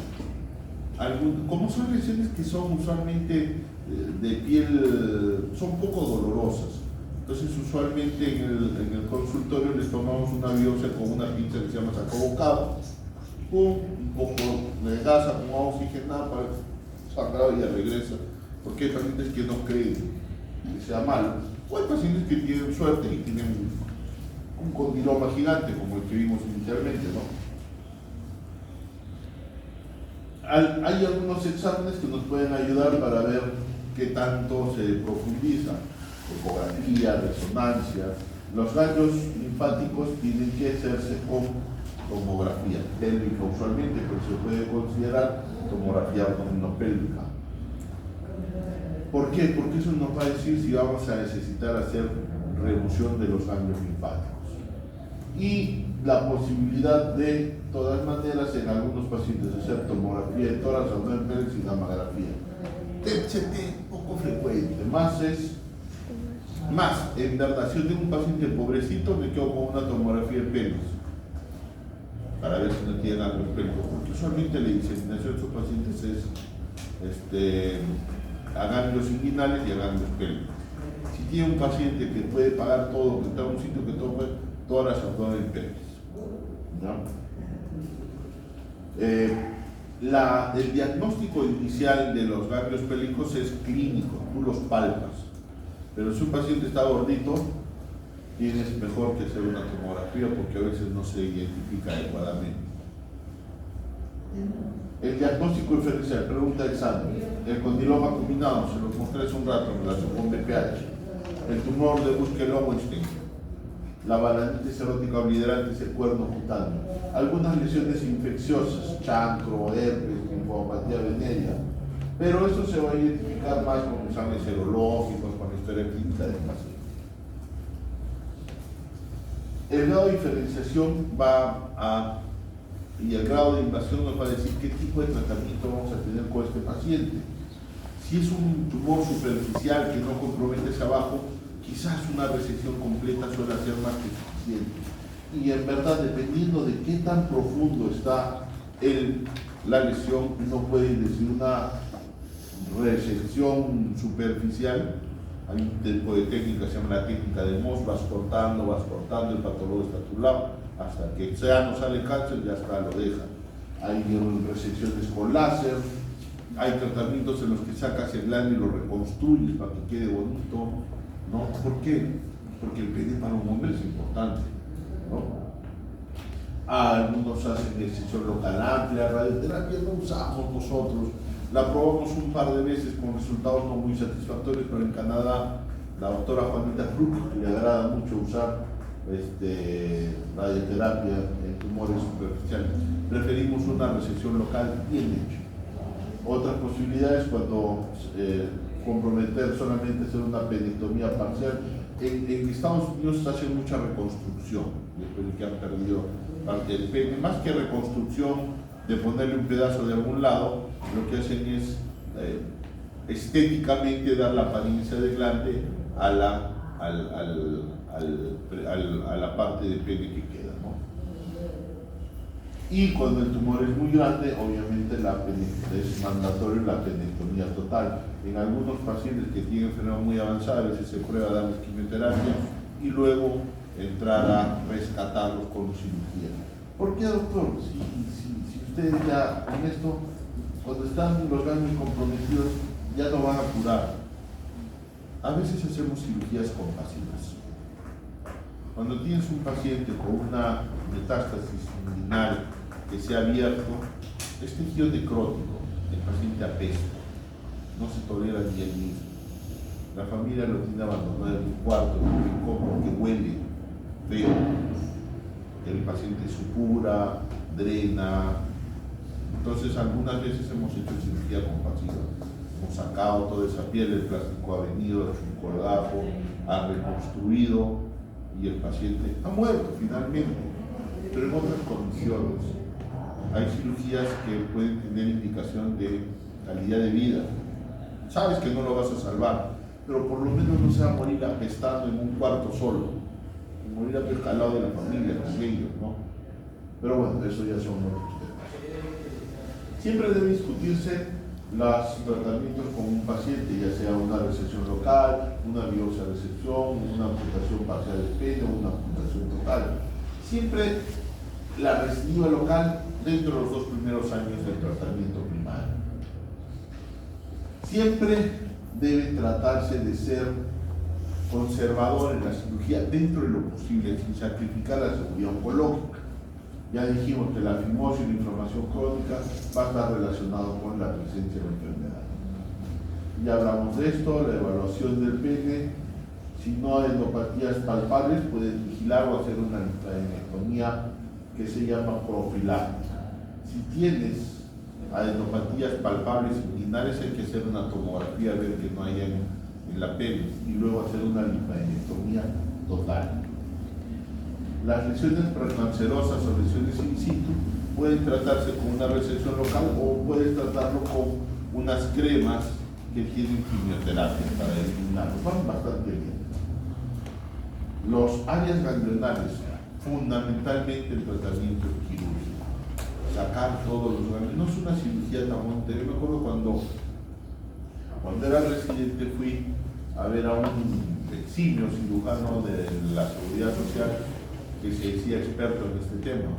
Como son lesiones que son usualmente de piel, son poco dolorosas. Entonces usualmente en el consultorio les tomamos una biopsia con una pinza que se llama sacobocado. Un poco de gasa con agua oxigenada para sangrado y ya regresa, porque hay pacientes que no creen que sea malo, o hay pacientes que tienen suerte y tienen un condiloma gigante como el que vimos inicialmente, ¿no? Hay algunos exámenes que nos pueden ayudar para ver qué tanto se profundiza: ecografía, resonancia. Los ganglios linfáticos tienen que hacerse con tomografía pélvica usualmente, pero se puede considerar tomografía abdominopélvica. ¿Por qué? Porque eso nos va a decir si vamos a necesitar hacer remoción de los ganglios linfáticos. Y la posibilidad de todas maneras en algunos pacientes hacer tomografía de tórax, abdomen, pelvis y gammagrafía. TCT poco frecuente, más en verdad, si yo tengo un paciente pobrecito me quedo con una tomografía de pelvis para ver si no tiene ganglios pélvicos, porque usualmente la diseminación de estos pacientes es a ganglios inguinales y a ganglios pélvicos. Si tiene un paciente que puede pagar todo, que está en un sitio que todo puede, tórax, abdomen, pelvis, ¿no? El diagnóstico inicial de los ganglios pélvicos es clínico, tú los palpas, pero si un paciente está gordito, tienes mejor que hacer una tomografía porque a veces no se identifica adecuadamente. El diagnóstico diferencial, pregunta de examen. El condiloma combinado, se los mostré hace un rato en relación con BPH. El tumor de Buschke-Lowenstein. La balanitis erótica obliterante es el cuerno cutáneo. Algunas lesiones infecciosas, chancro, herpes, linfopatía venérea. Pero eso se va a identificar más con exámenes serológicos, con la historia clínica del paciente. El grado de diferenciación y el grado de invasión nos va a decir qué tipo de tratamiento vamos a tener con este paciente. Si es un tumor superficial que no compromete hacia abajo, quizás una resección completa suele ser más que suficiente. Y en verdad, dependiendo de qué tan profundo está la lesión, uno puede decir una resección superficial. Hay un tipo de técnica que se llama la técnica de Moss, vas cortando, el patólogo está a tu lado, hasta que ya no sale cáncer, ya está, lo deja. Hay resecciones con láser, Hay tratamientos en los que sacas el glande y lo reconstruyes para que quede bonito, ¿no? ¿Por qué? Porque el pene para un hombre es importante, ¿no? Algunos hacen decisión local amplia, radioterapia no usamos nosotros, la probamos un par de veces con resultados no muy satisfactorios, pero en Canadá la doctora Juanita Brook le agrada mucho usar radioterapia en tumores superficiales. Preferimos una resección local bien hecha. Otras posibilidades cuando comprometer solamente hacer una penectomía parcial. En Estados Unidos se hace mucha reconstrucción después de que han perdido parte del pene, más que reconstrucción de ponerle un pedazo de algún lado, lo que hacen es estéticamente dar la apariencia de glande a la parte de pene que queda, ¿no? Y cuando el tumor es muy grande, obviamente es mandatorio la penectomía total. En algunos pacientes que tienen enfermedad muy avanzada, a veces se prueba darles quimioterapia y luego entrar a rescatarlos con cirugía. ¿Por qué, doctor? Si ustedes ya con esto, cuando están los ganglios comprometidos, ya no van a curar. A veces hacemos cirugías compasivas. Cuando tienes un paciente con una metástasis inguinal que se ha abierto, es tejido necrótico, el paciente apesta, no se tolera ni el mismo. La familia lo tiene abandonado en un cuarto, en un rincón, porque huele feo. El paciente supura, drena. Entonces, algunas veces hemos hecho cirugía compasiva. Hemos sacado toda esa piel, el plástico ha venido, ha hecho un colgajo, ha reconstruido y el paciente ha muerto finalmente, pero en otras condiciones. Hay cirugías que pueden tener indicación de calidad de vida. Sabes que no lo vas a salvar, pero por lo menos no se va a morir apestando en un cuarto solo, morir apescalado de la familia, con ellos, ¿no? Pero bueno, eso ya son otros temas. Siempre debe discutirse los tratamientos con un paciente, ya sea una resección local, una biopsia resección, una amputación parcial del pene o una amputación total. Siempre la recidiva local dentro de los 2 primeros años del tratamiento primario. Siempre debe tratarse de ser conservador en la cirugía dentro de lo posible, sin sacrificar la seguridad oncológica. Ya dijimos que la fimosis y la inflamación crónica va a estar relacionado con la presencia de la enfermedad. Ya hablamos de esto, la evaluación del pene. Si no hay endopatías palpables, puedes vigilar o hacer una linfadenectomía que se llama profiláctica. Si tienes adenopatías palpables inguinales, hay que hacer una tomografía, ver que no haya en la pelvis y luego hacer una linfadenectomía total. Las lesiones precancerosas o lesiones in situ pueden tratarse con una resección local o puedes tratarlo con unas cremas que tienen quimioterapia para eliminarlos. Van bastante bien. Los áreas ganglionales, fundamentalmente el tratamiento quirúrgico. Sacar todos los ganglios. No es una cirugía tan monte. Yo me acuerdo cuando era residente fui a ver a un eximio cirujano de la Seguridad Social que se decía experto en este tema.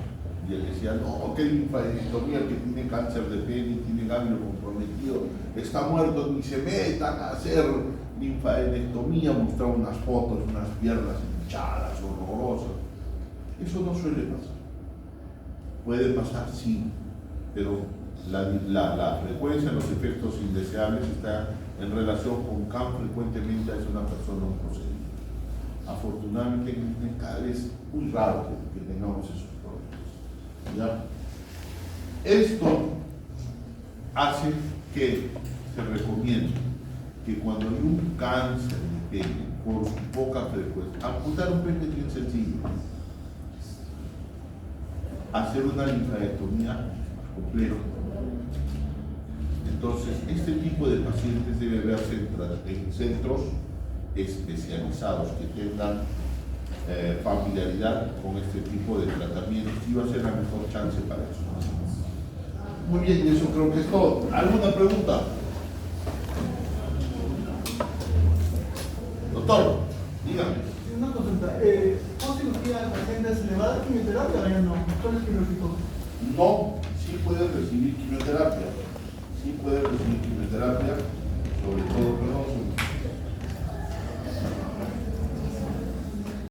Y él decía, no, que linfadenectomía, el que tiene cáncer de pene, tiene ganglio comprometido, está muerto, ni se metan a hacer linfadenectomía, mostrar unas fotos, unas piernas hinchadas, horrorosas. Eso no suele pasar. Puede pasar, sí, pero la frecuencia de los efectos indeseables está en relación con cuán frecuentemente hace una persona un procedimiento. Afortunadamente, cada vez muy raro que tengamos esos problemas. ¿Ya? Esto hace que se recomiende que cuando hay un cáncer de pene, por su poca frecuencia, amputar un pene es bien sencillo. Hacer una linfadenectomía es complejo. Entonces, este tipo de pacientes debe verse en centros especializados que tengan familiaridad con este tipo de tratamientos y va a ser la mejor chance para eso. Muy bien, y eso creo que es todo. ¿Alguna pregunta? Doctor, dígame. Una consulta, ¿cómo cirugía al paciente se le va a dar quimioterapia o ya no? ¿Cuál es quirúrgico? No, sí puede recibir quimioterapia. sí puede recibir quimioterapia, sobre todo, perdón,